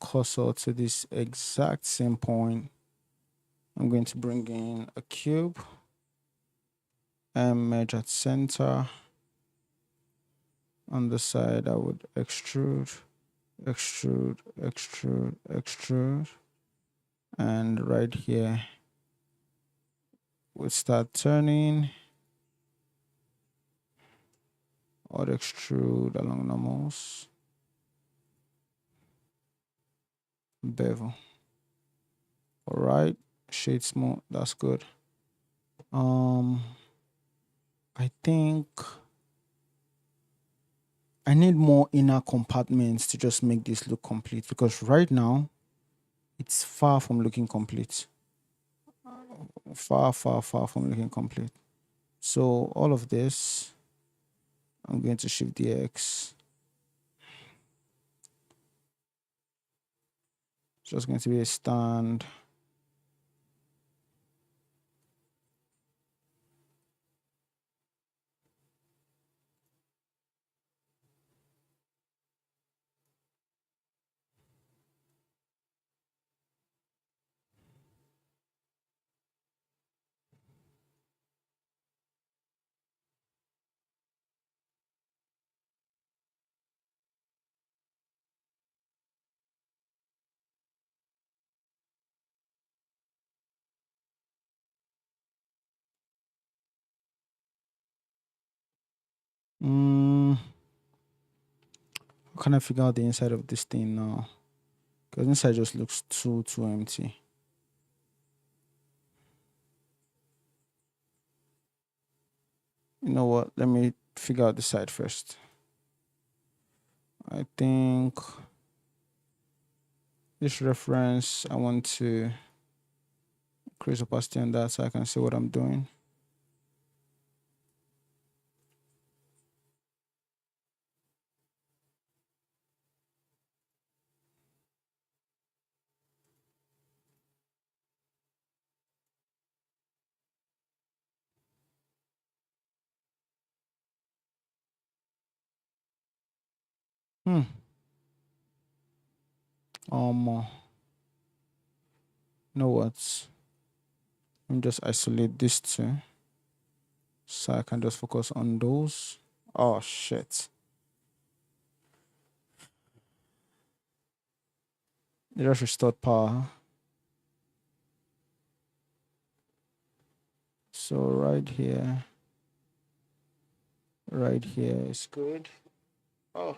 cursor to this exact same point. I'm going to bring in a cube and merge at center. On the side, I would extrude, extrude, extrude, extrude. And right here, we'll start turning or extrude along normals. Bevel. All right, shade smooth, that's good. I think I need more inner compartments to just make this look complete, because right now it's far from looking complete. Far from looking complete. So all of this, I'm going to shift the X. Just going to be a stand. How can I figure out the inside of this thing now? Because inside just looks too empty. You know what? Let me figure out the side first. I think this reference, I want to increase opacity on that so I can see what I'm doing. Hmm. Um, you know what? Let me just isolate these two so I can just focus on those. Oh shit. It just restored power. So right here is good. Oh.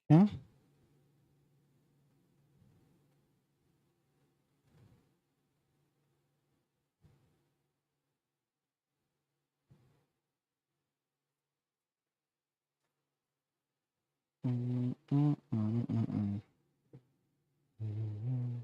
Yeah. Mm, mm, mm, mm, mm. Mm.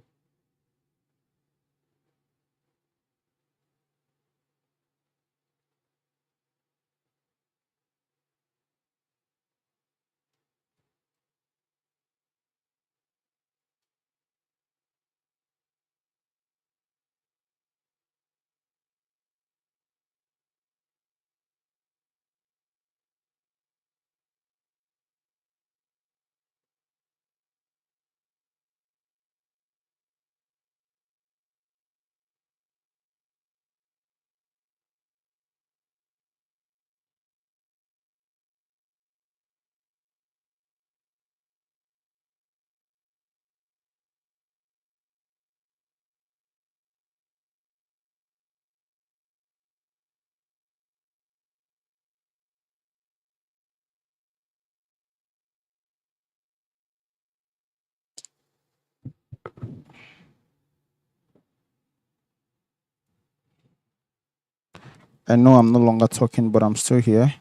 I know I'm no longer talking, but I'm still here.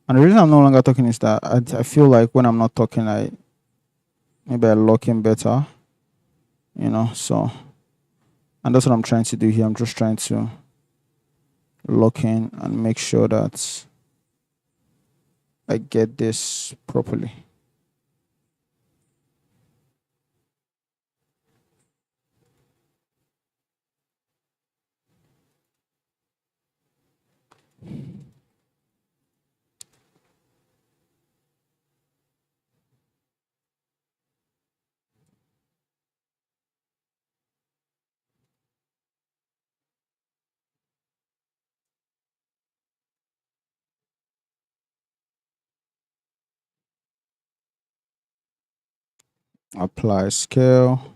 And the reason I'm no longer talking is that I feel like when I'm not talking, I lock in better, So, and that's what I'm trying to do here. I'm just trying to lock in and make sure that I get this properly. apply scale.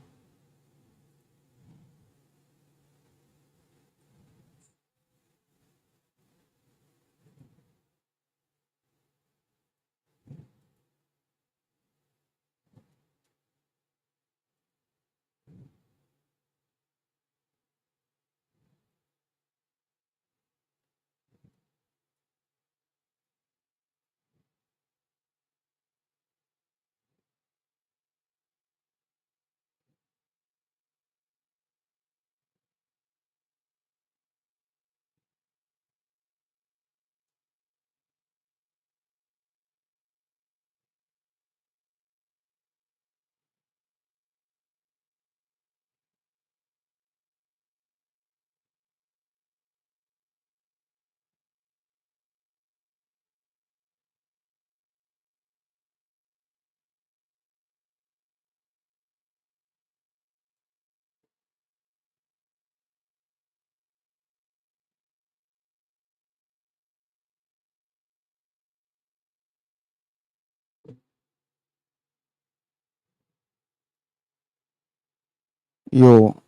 Yo,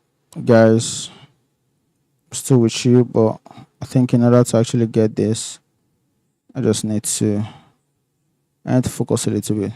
guys, still with you, but I think in order to actually get this, I just need to focus a little bit.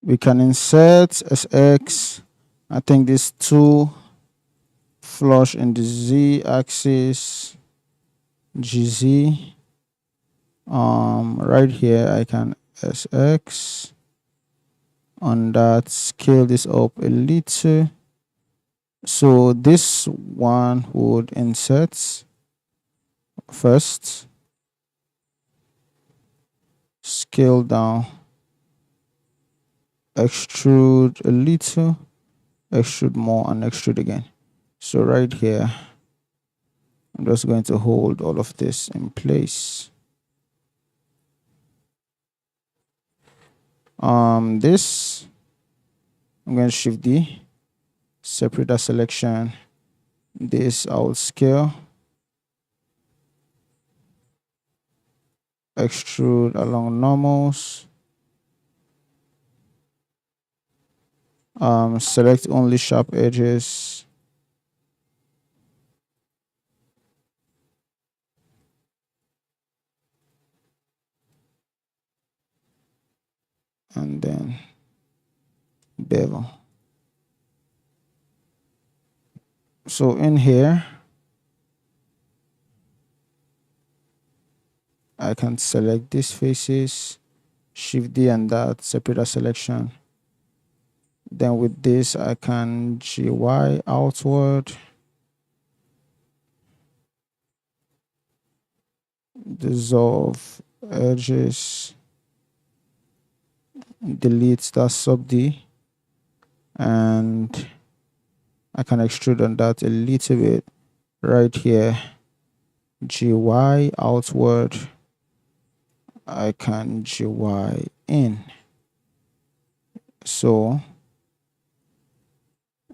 We can insert SX. I think these two flush in the Z axis, GZ. Right here I can SX on that, scale this up a little. So this one would insert first, scale down, extrude a little, extrude more, and extrude again. So right here, I'm just going to hold all of this in place. This, I'm going to shift D, separate that selection. This I will scale, extrude along normals. Select only sharp edges. And then bevel. So in here, I can select these faces, shift D and that, separate a selection. Then with this, I can GY outward, dissolve edges, delete that sub D, and I can extrude on that a little bit right here. GY outward, I can GY in, So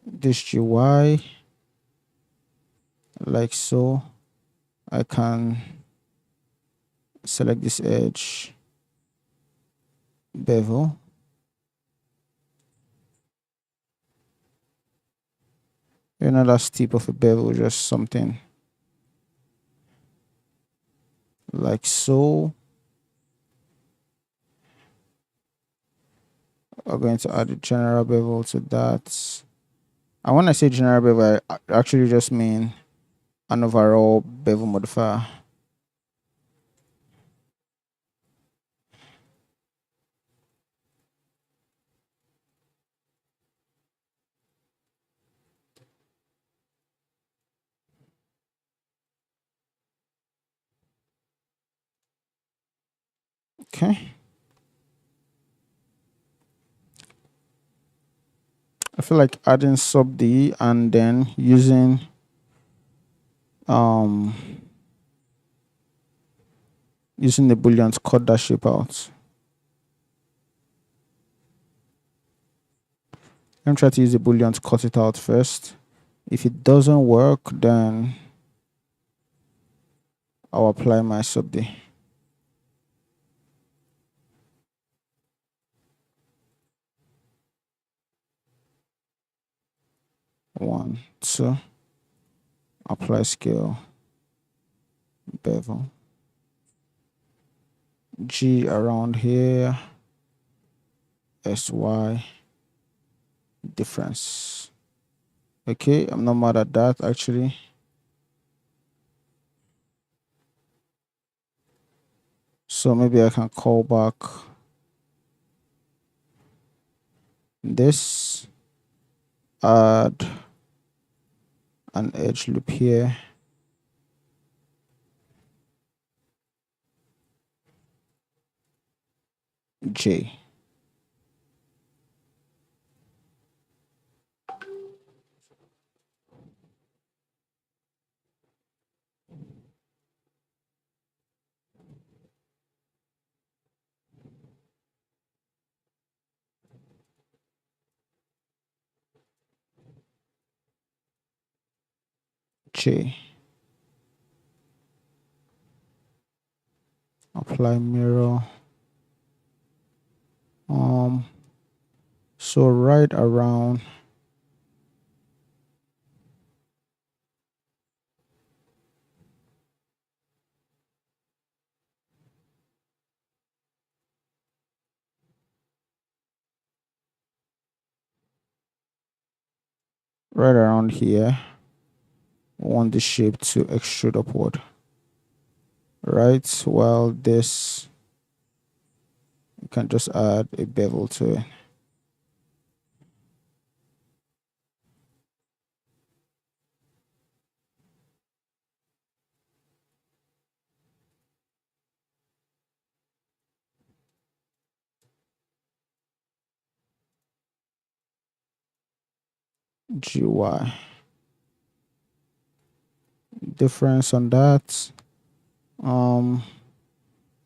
this GY, like so, I can select this edge, bevel. Not that steep of a bevel, just something like so. We're going to add a general bevel to that. And when I say general bevel, I actually just mean an overall bevel modifier. Okay. I feel like adding sub D and then using using the boolean to cut that shape out. Let me try to use the boolean to cut it out first. If it doesn't work, then I'll apply my sub D. One, two, apply scale, bevel. G around here, SY, difference. Okay, I'm not mad at that actually. So maybe I can call back this, add an edge loop here. J. J. Apply mirror. So right around here, we want the shape to extrude upward. Right, while this, you can just add a bevel to it. GY. Difference on that.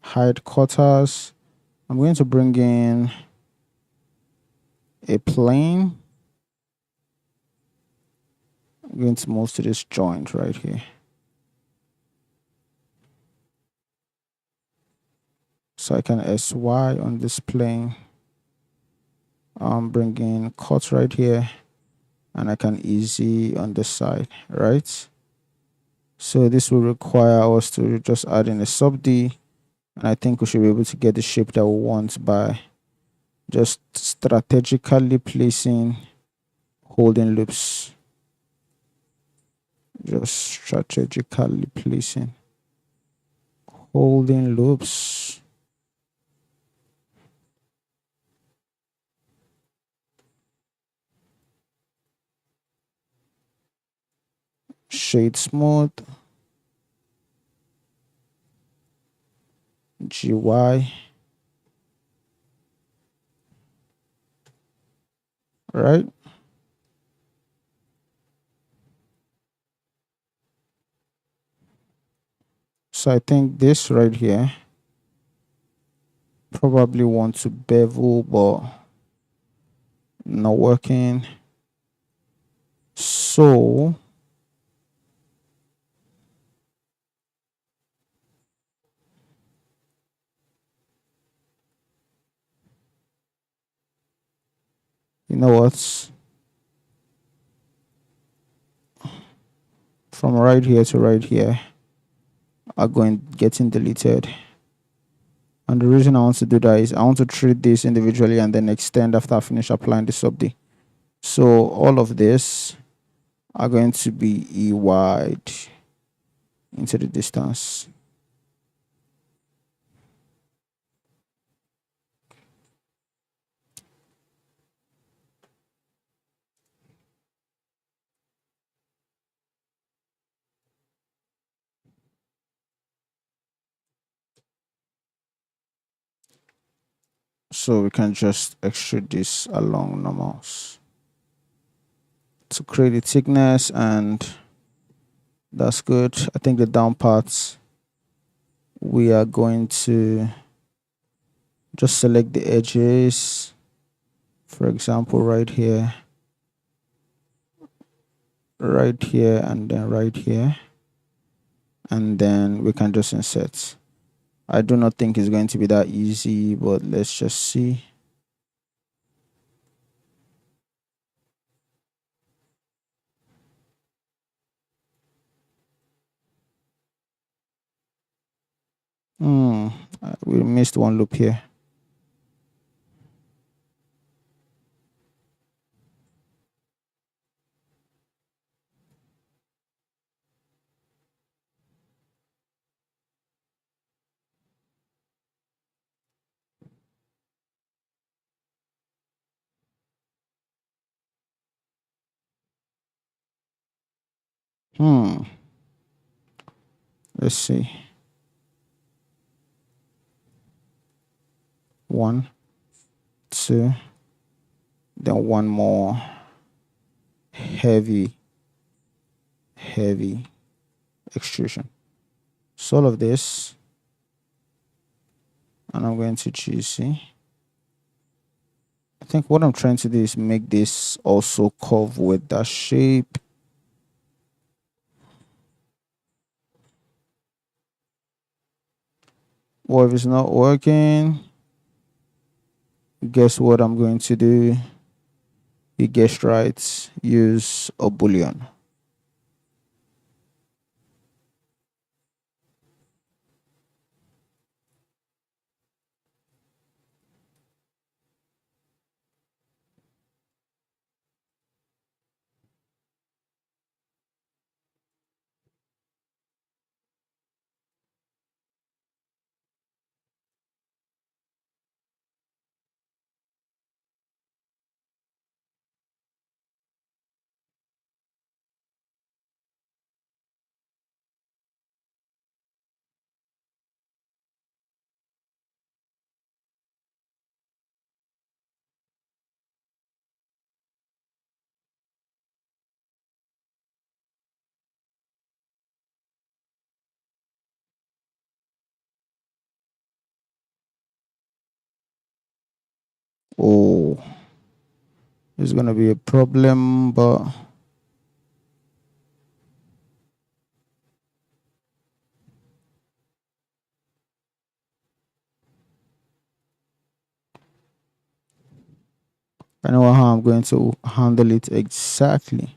Hide quarters. I'm going to bring in a plane. I'm going to move to this joint right here. So I can SY on this plane. Bring in cut right here, and I can easy on this side, right? So this will require us to just add in a sub D, and I think we should be able to get the shape that we want by just strategically placing holding loops. Just strategically placing holding loops. Shade smooth. GY. Right? So I think this right here probably want to bevel, but not working. So you know what? From right here to right here are going getting deleted. And the reason I want to do that is I want to treat this individually and then extend after I finish applying the sub-D. So all of this are going to be E wide into the distance. So we can just extrude this along normals to create a thickness, and that's good. I think the down parts we are going to just select the edges, for example right here and then right here, and then we can just insert. I do not think it's going to be that easy, but let's just see. Hmm, we missed one loop here. Hmm, let's see. One, two, then one more heavy extrusion. So all of this, and I'm going to GC. I think what I'm trying to do is make this also curve with that shape. Or if it's not working, guess what I'm going to do? You guessed right, use a boolean. Oh, it's gonna be a problem, but I know how I'm going to handle it exactly.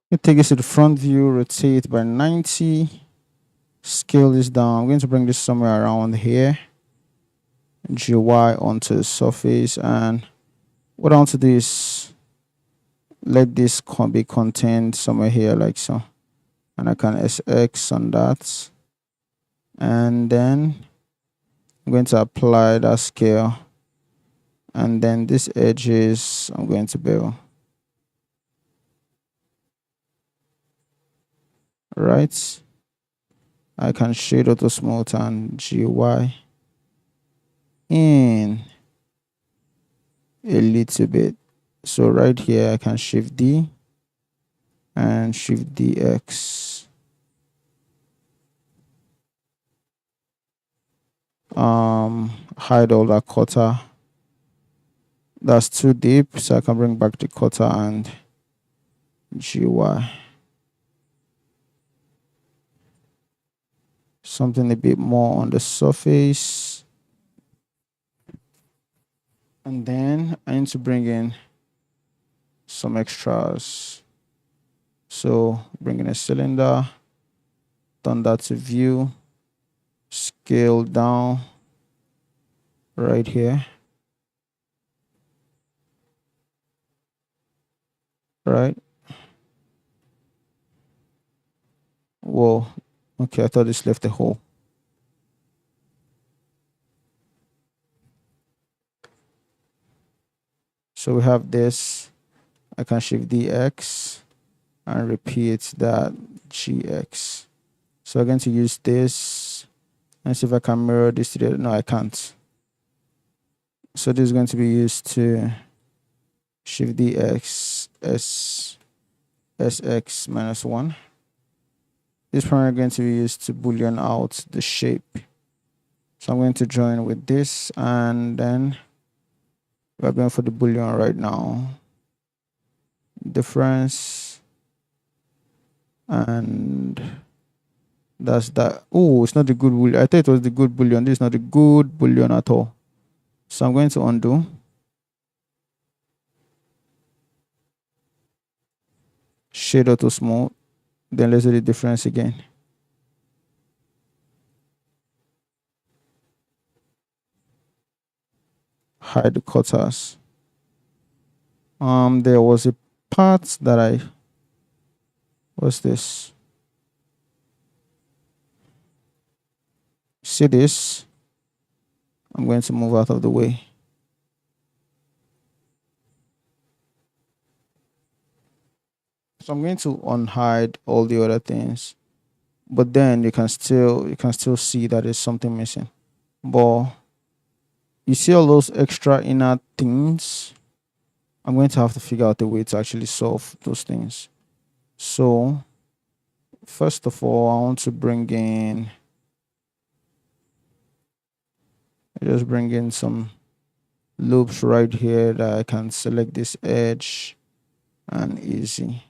You take this to the front view, rotate by 90, scale this down. I'm going to bring this somewhere around here. GY onto the surface, and what I want to do is let this be contained somewhere here like so, and I can SX on that, and then I'm going to apply that scale, and then these edges I'm going to bevel. Right, I can shade auto smooth and GY in a little bit. So right here I can shift D and shift DX. Hide all that cutter. That's too deep, so I can bring back the cutter and GY. Something a bit more on the surface. And then I need to bring in some extras. So bring in a cylinder, turn that to view, scale down right here. Right. Whoa. Okay, I thought this left a hole. So we have this. I can shift DX and repeat that GX. So I'm going to use this and see if I can mirror this to the, no, I can't. So this is going to be used to shift DX SX minus 1. This is probably going to be used to boolean out the shape. So I'm going to join with this, and then we're going for the boolean right now. Difference, and that's that. Oh, it's not the good boolean. I thought it was the good boolean. This is not the good boolean at all. So I'm going to undo. Shade auto smooth. Then let's do the difference again. Hide the cutters. There was a part that what's this? See this? I'm going to move out of the way. So I'm going to unhide all the other things, but then you can still see that there's something missing. But you see all those extra inner things? I'm going to have to figure out a way to actually solve those things. So first of all, I want to just bring in some loops right here that I can select this edge and easy.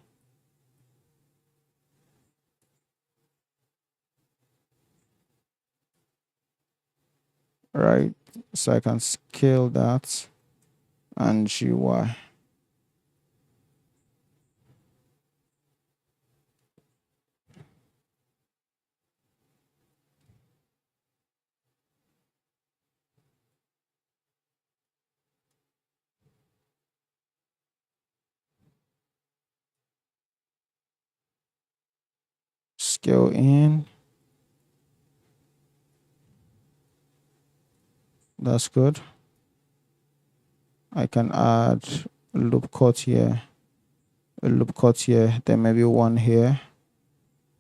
Right, so I can scale that and GY. Scale in. That's good. I can add a loop cut here, then maybe one here.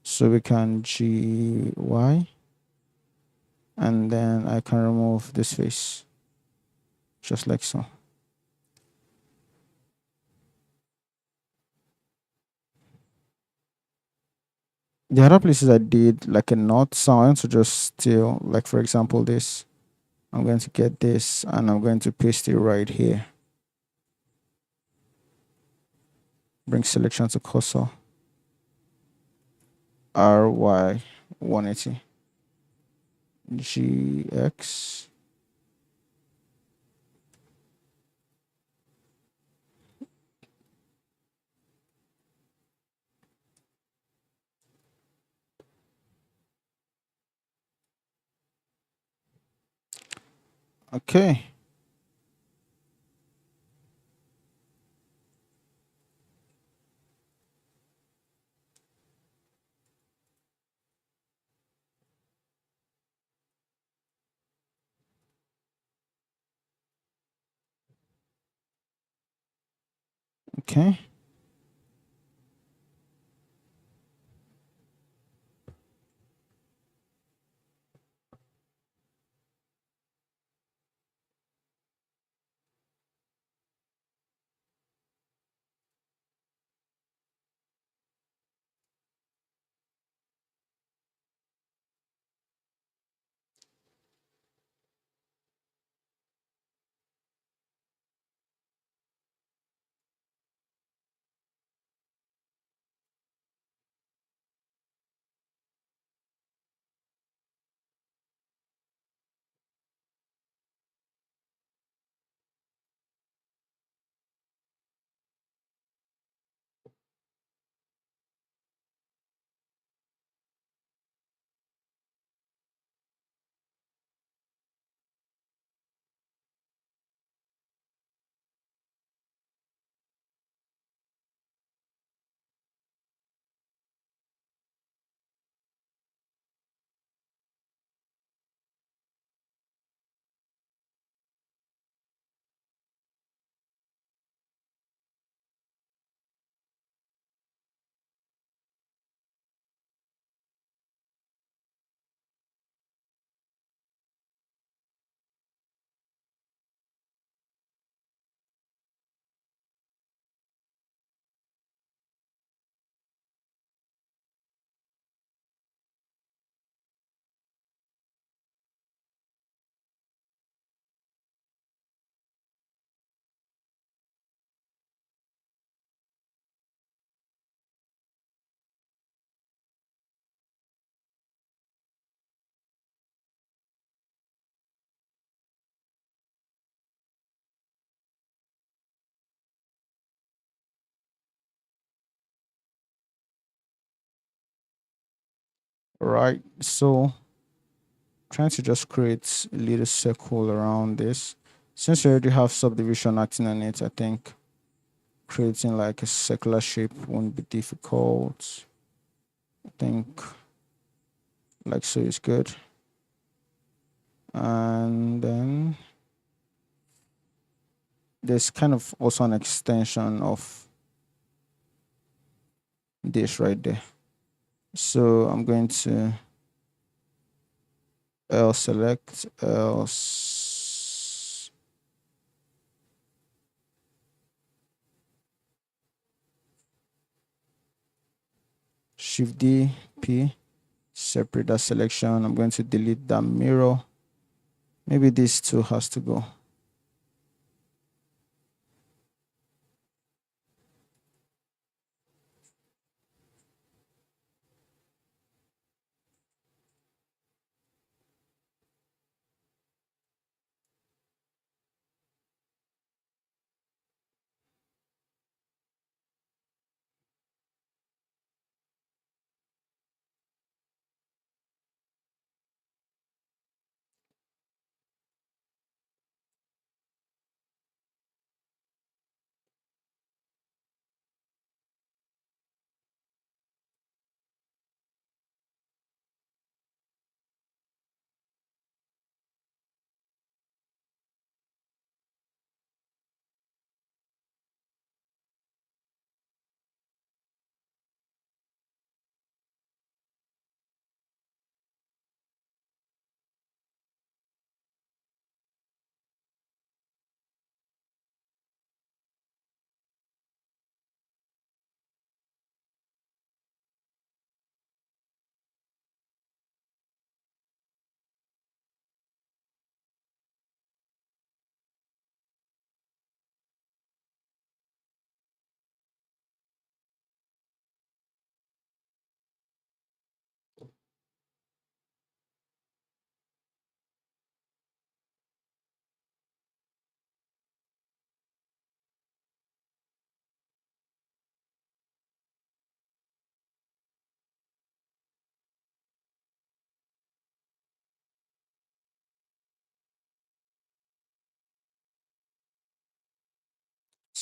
So we can GY, and then I can remove this face, just like so. The other places I did like a knot, so I want to just steal, like for example this. I'm going to get this and I'm going to paste it right here. Bring selection to cursor. RY 180. GX. Okay. Okay. Right. So trying to just create a little circle around this. Since we already have subdivision acting on it, I think creating like a circular shape won't be difficult. I think like so is good. And then there's kind of also an extension of this right there. So I'm going to L select, Shift D, P, separate that selection. I'm going to delete that mirror. Maybe this two has to go.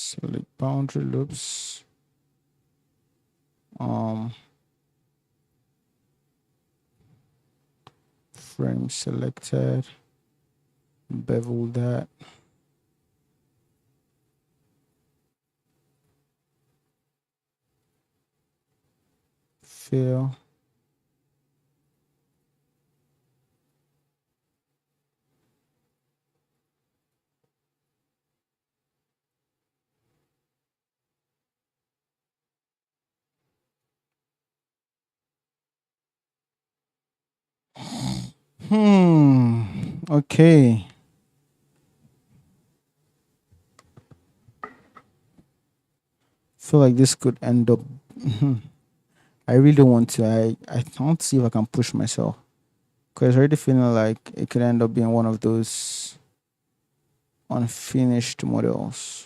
select boundary loops. Frame selected, bevel that. Fill. Okay. Feel like this could end up. I really don't want to. I want to see if I can push myself because I already feeling like it could end up being one of those unfinished models.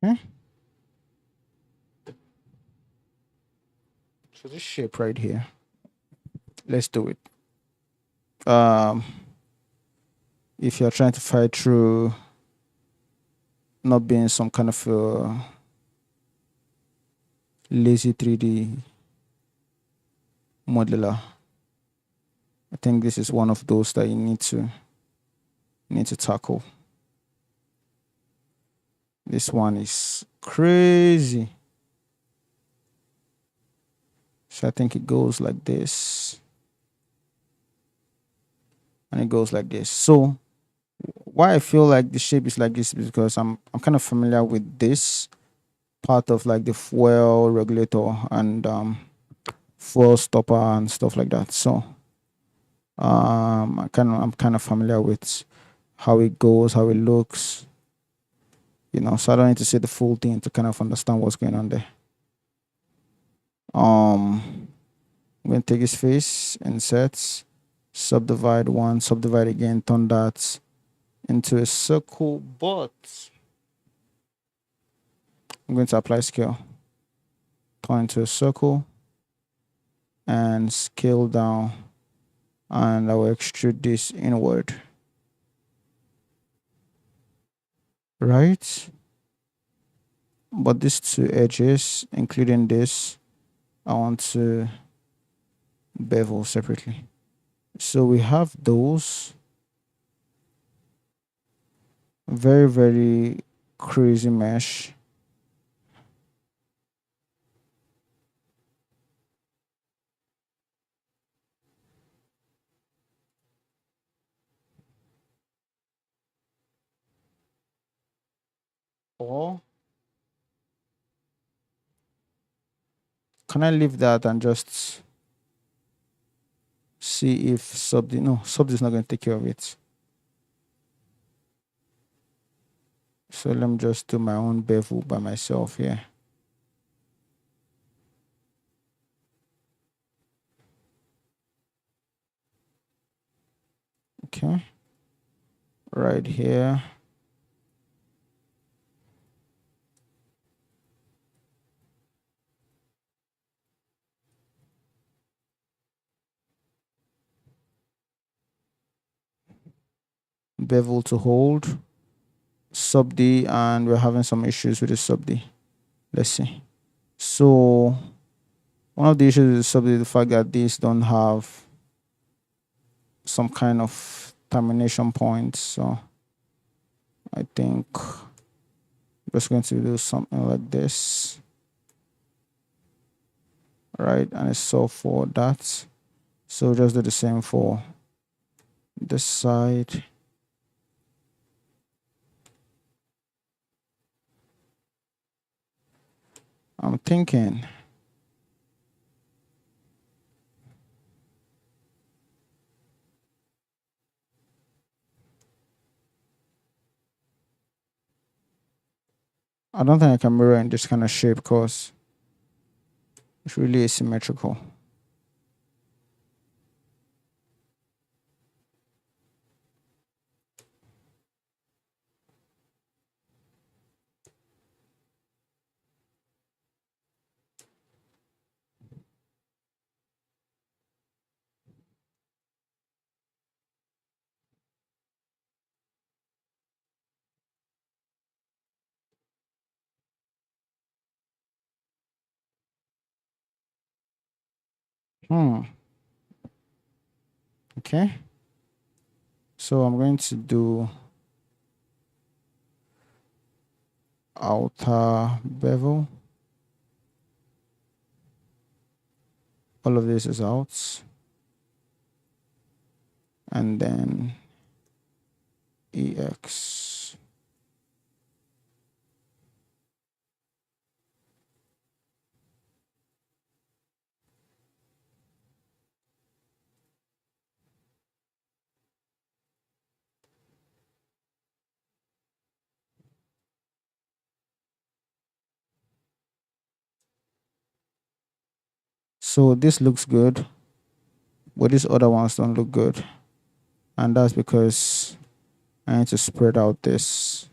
Okay. So this shape right here. Let's do it. If you're trying to fight through not being some kind of lazy 3D modeler, I think this is one of those that you need to tackle. This one is crazy. So I think it goes like this. And it goes like this. So why I feel like the shape is like this is because I'm kind of familiar with this part of like the fuel regulator and fuel stopper and stuff like that. So I'm kind of familiar with how it goes, how it looks, so I don't need to see the full thing to kind of understand what's going on there. I'm going to take his face, insert, subdivide one, subdivide again, turn that into a circle, but I'm going to apply scale, turn into a circle and scale down, and I will extrude this inward, right? But these two edges, including this, I want to bevel separately. So we have those very, very crazy mesh. Or can I leave that and just see if sub is not going to take care of it. So let me just do my own bevel by myself here. Okay. right here. Bevel to hold. Sub D, and we're having some issues with the sub D. Let's see. So one of the issues is sub D, the fact that these don't have some kind of termination point. So I think I'm just going to do something like this. Right, and it's so for that. So just do the same for this side. I'm thinking I don't think I can mirror in this kind of shape because it's really asymmetrical. Okay. So I'm going to do outer bevel. All of this is out. And then EX. So this looks good, but these other ones don't look good. And that's because I need to spread out this.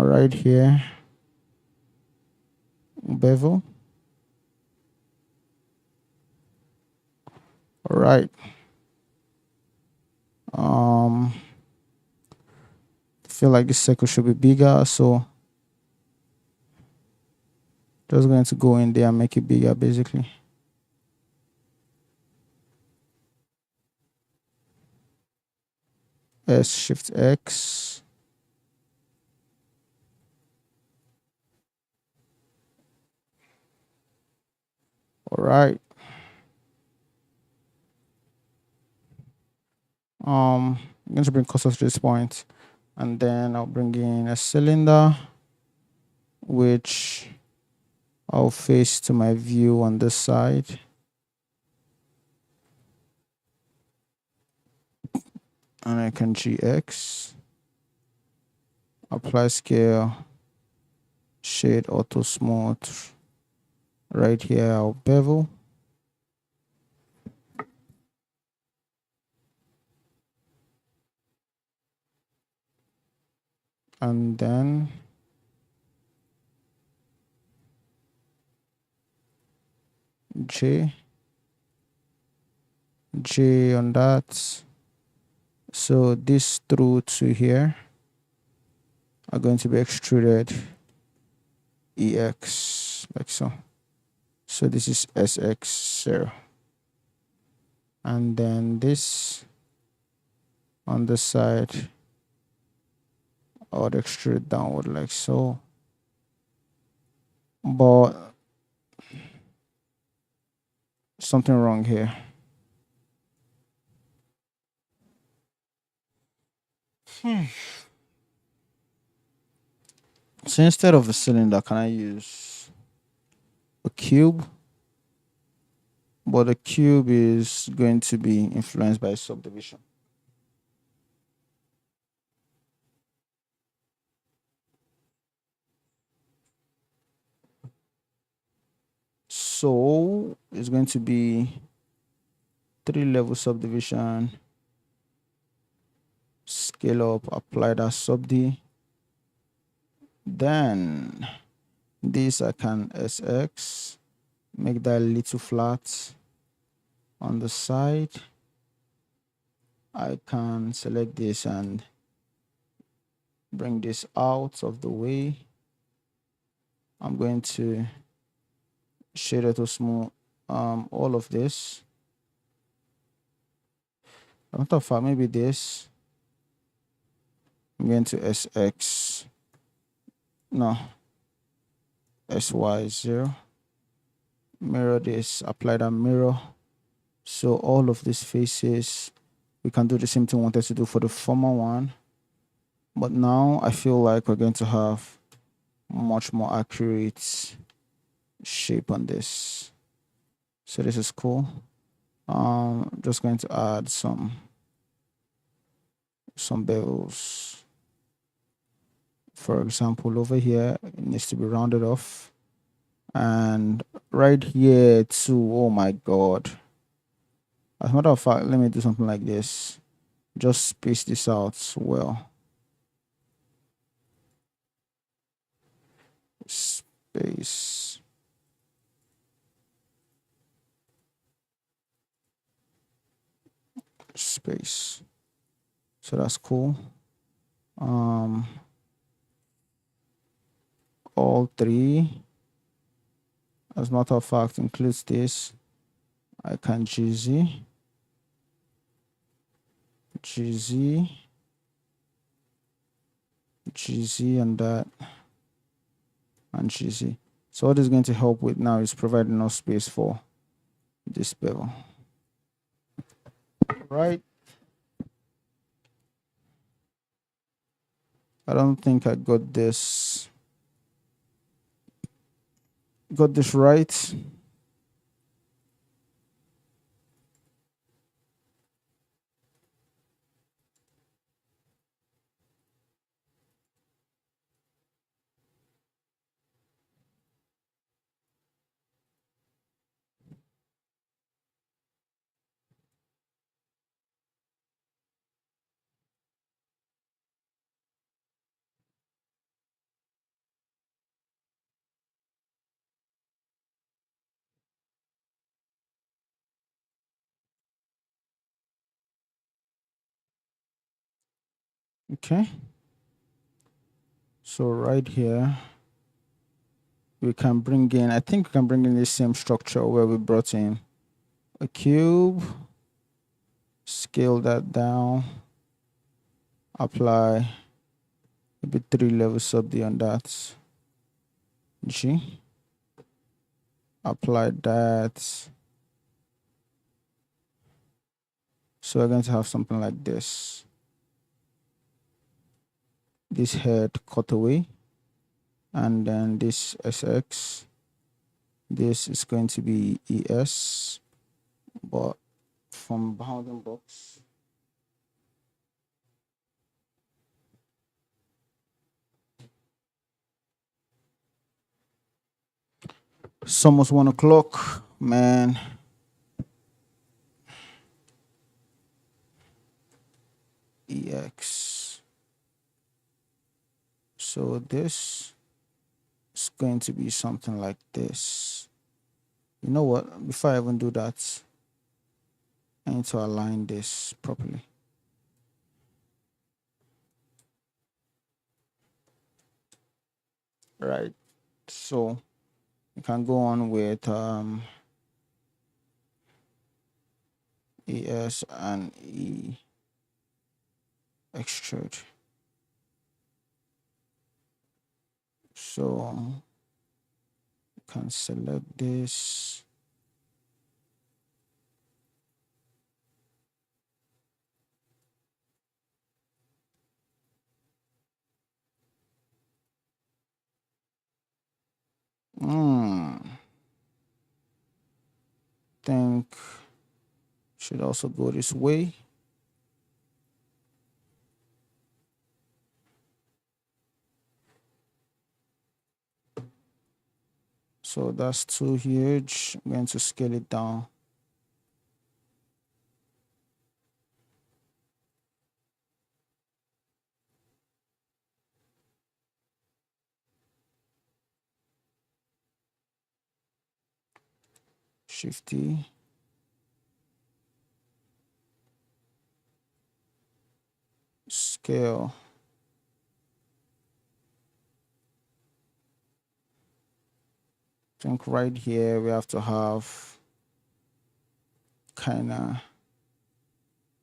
Right here, bevel. All right. Feel like this circle should be bigger, so just going to go in there and make it bigger basically. S Shift X. All right. I'm going to bring cursor to this point, and then I'll bring in a cylinder, which I'll face to my view on this side. And I can GX, apply scale, shade auto smooth. Right here, I'll bevel. And then J on that. So this through to here are going to be extruded EX like so. So this is SX0. And then this on the side, I would extrude downward like so. But something wrong here. So instead of a cylinder, can I use a cube? But the cube is going to be influenced by subdivision. So it's going to be 3-level subdivision, scale up, apply that sub D. Then this I can SX, make that a little flat on the side. I can select this and bring this out of the way. I'm going to shade it to smooth all of this. I matter of fact, maybe this. I'm going to SX, no, SY0. Mirror this, apply that mirror. So all of these faces, we can do the same thing we wanted to do for the former one. But now I feel like we're going to have much more accurate shape on this. So this is cool. Just going to add some bevels. For example, over here, it needs to be rounded off. And right here too, oh my God. As a matter of fact, let me do something like this. Just space this out well. Space. Space. So that's cool. All three, as a matter of fact, includes this. I can GZ, GZ, GZ, and that, and GZ. So what is going to help with now is provide enough space for this bevel. Right? I don't think I got this right. Okay. So right here, we can bring in, I think we can bring in the same structure where we brought in a cube, scale that down, apply maybe 3-level sub D on that. G. Apply that. So we're going to have something like this. This head cut away. And then this SX. This is going to be ES. But from bounding box. It's almost 1 o'clock, man. EX. So this is going to be something like this. You know what? Before I even do that, I need to align this properly. Right. So you can go on with ES and E extrude. So you can select this. Think should also go this way. So that's too huge. I'm going to scale it down. Shift D. Scale. I think right here we have to have kind of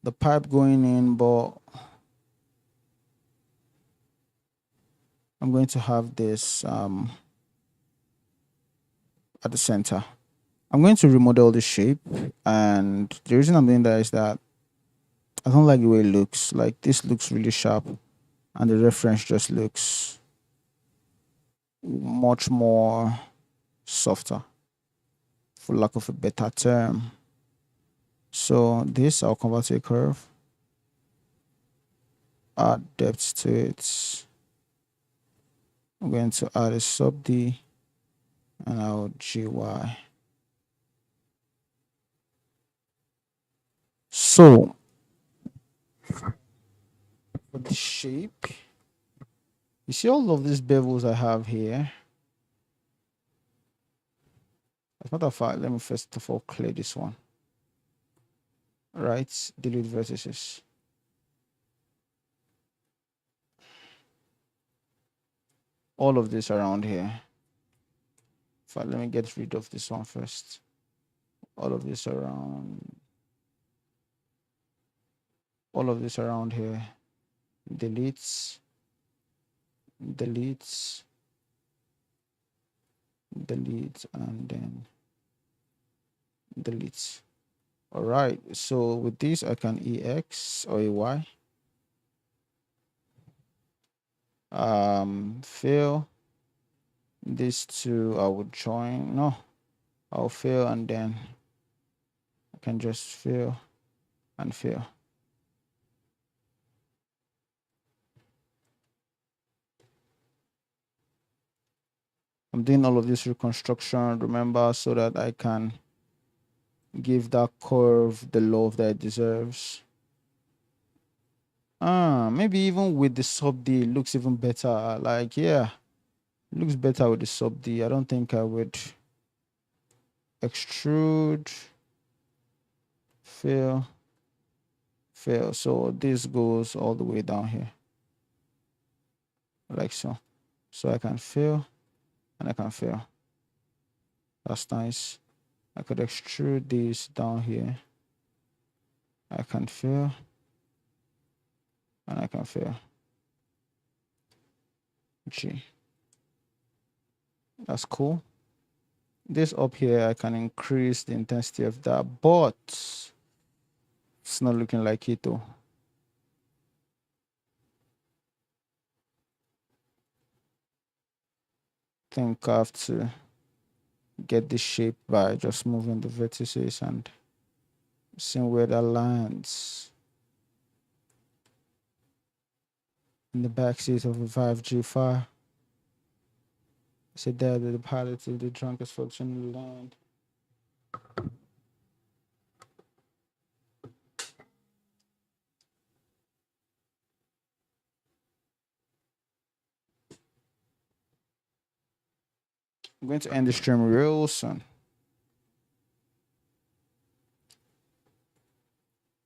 the pipe going in, but I'm going to have this at the center. I'm going to remodel the shape, and the reason I'm doing that is that I don't like the way it looks. Like this looks really sharp, and the reference just looks much more softer, for lack of a better term. So this I'll convert to a curve, add depth to it. I'm going to add a sub D and I'll GY. So for the shape, you see all of these bevels I have here. As a matter of fact, let me first of all clear this one. Right, delete vertices. All of this around here. In fact, let me get rid of this one first. All of this around. All of this around here. Deletes. Deletes. Delete and then delete. All right, so with this I can EX or EY. Fill. These two I would join. No, I'll fill and then I can just fill and fill. I'm doing all of this reconstruction, remember, so that I can give that curve the love that it deserves. Maybe even with the sub D, it looks even better. Like, yeah, it looks better with the sub D. I don't think I would extrude, fill, fill. So this goes all the way down here, like so. So I can fill and I can fill. That's nice. I could extrude this down here. I can fill and I can fill. G. That's cool. This up here, I can increase the intensity of that, but it's not looking like it though. Think I have to get this shape by just moving the vertices and seeing where that lands. In the backseat of a 5G5. Sit there that the pilot is the drunkest folks in the land. I'm going to end the stream real soon.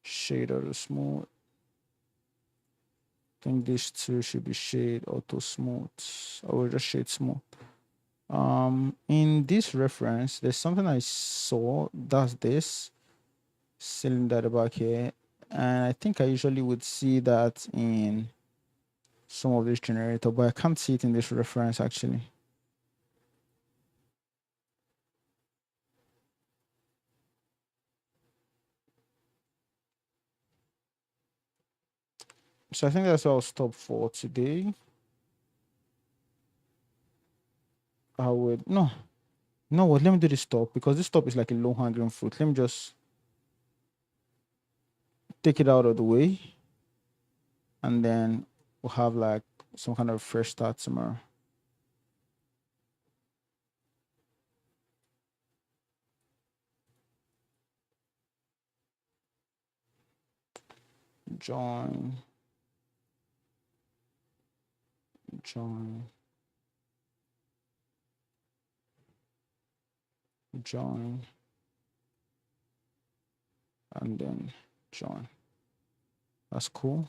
Shade auto smooth. I think these two should be shade auto smooth. I will just shade smooth. In this reference, there's something I saw. That's this cylinder at the back here, and I think I usually would see that in some of this generator, but I can't see it in this reference actually. So I think that's where I'll stop for today. I would no, no. What? Let me do this stop because this stop is like a low hanging fruit. Let me just take it out of the way, and then we'll have like some kind of fresh start tomorrow. Join, join, join, and then join. That's cool.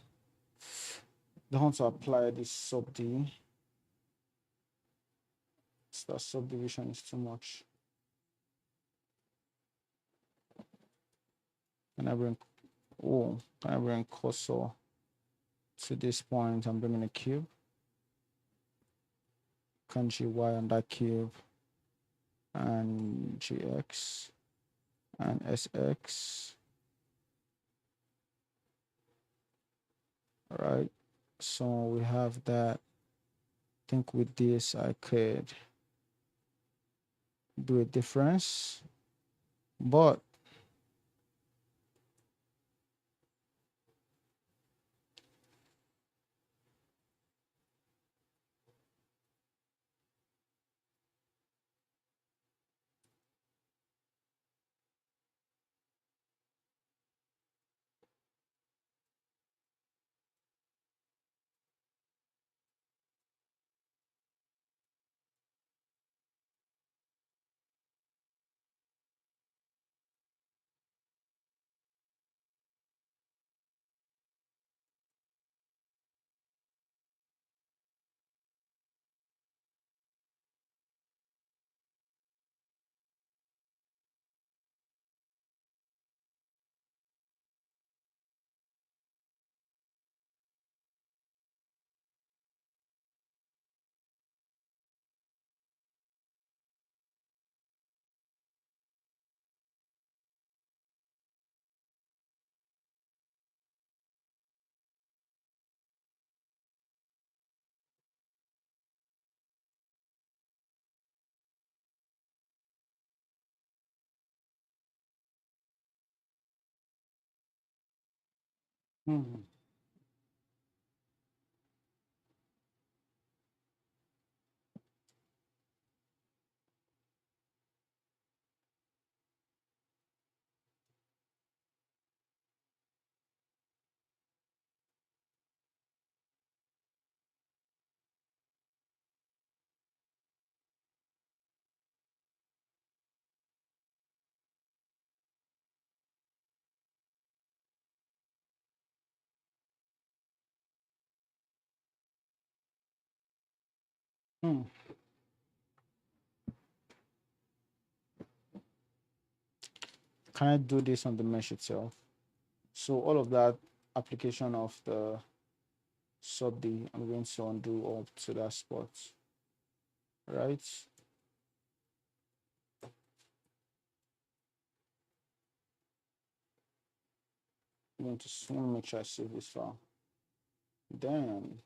Don't want to apply this sub D. So that subdivision is too much. And I bring can I bring cursor to this point? I'm bringing a cube. Can GY on that cube and GX and SX. All right. So we have that. I think with this I could do a difference, but hmm, hmm. Can I do this on the mesh itself? So all of that application of the sub D, I'm going to undo all to that spot, right? I'm going to let me make sure I save this file. Then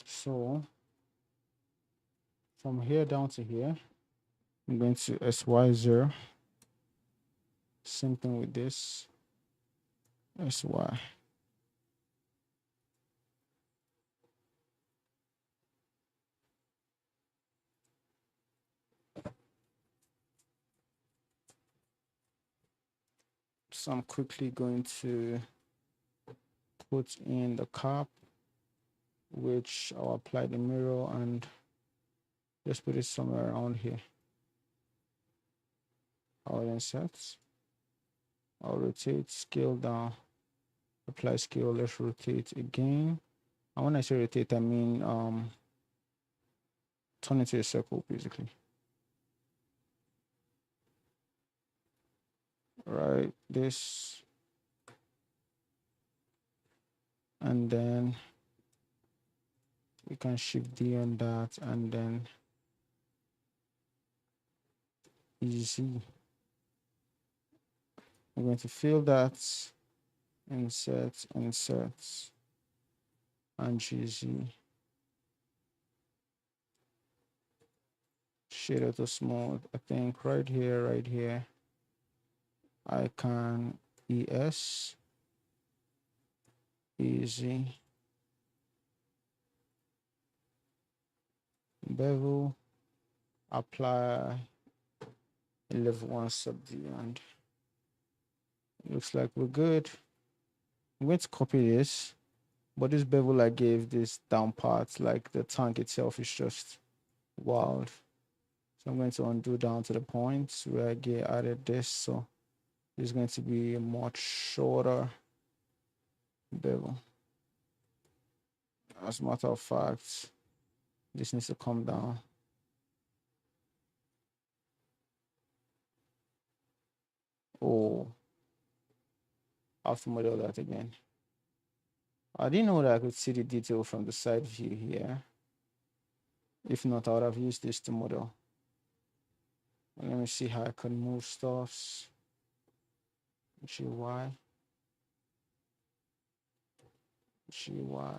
So from here down to here, I'm going to SY0. Same thing with this. SY. So I'm quickly going to put in the cap, which I'll apply the mirror and just put it somewhere around here. I'll insert. I'll rotate, scale down, apply scale. Let's rotate again. And when I say rotate, I mean turn into a circle basically. Right, this, and then we can shift D on that, and then easy. I'm going to fill that, insert, and GZ. Shader to smooth. I think right here, I can ES, easy, bevel, apply level 1 subd, and looks like we're good. I'm going to copy this, but this bevel I gave this down part, like the tank itself, is just wild. So I'm going to undo down to the points where I get added this. So it's going to be a much shorter bevel. As a matter of fact, this needs to come down. Oh, I have to model that again. I didn't know that I could see the detail from the side view here. If not, I would have used this to model. Let me see how I can move stuffs. GY. GY.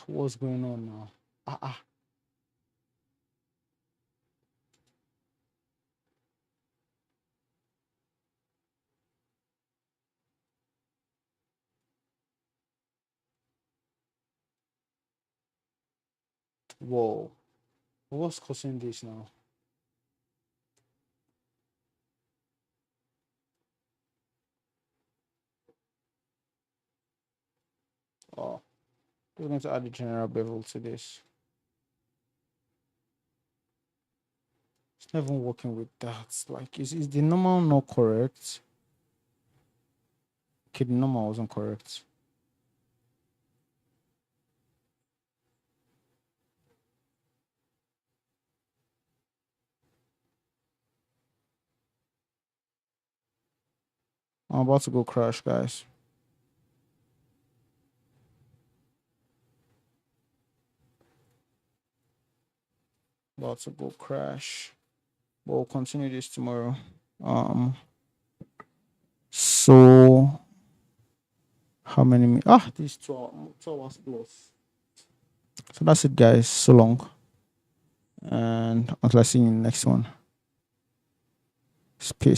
What's going on now? Ah, ah. Whoa. What's causing this now? Oh, we're going to add the general bevel to this. It's not even working with that. Like, is the normal not correct? Okay, the normal wasn't correct. I'm about to go crash, guys. About to go crash. We'll continue this tomorrow. Um, so how many minutes? This 2 hours plus. So that's it, guys. So long, and until I see you in the next one. Peace.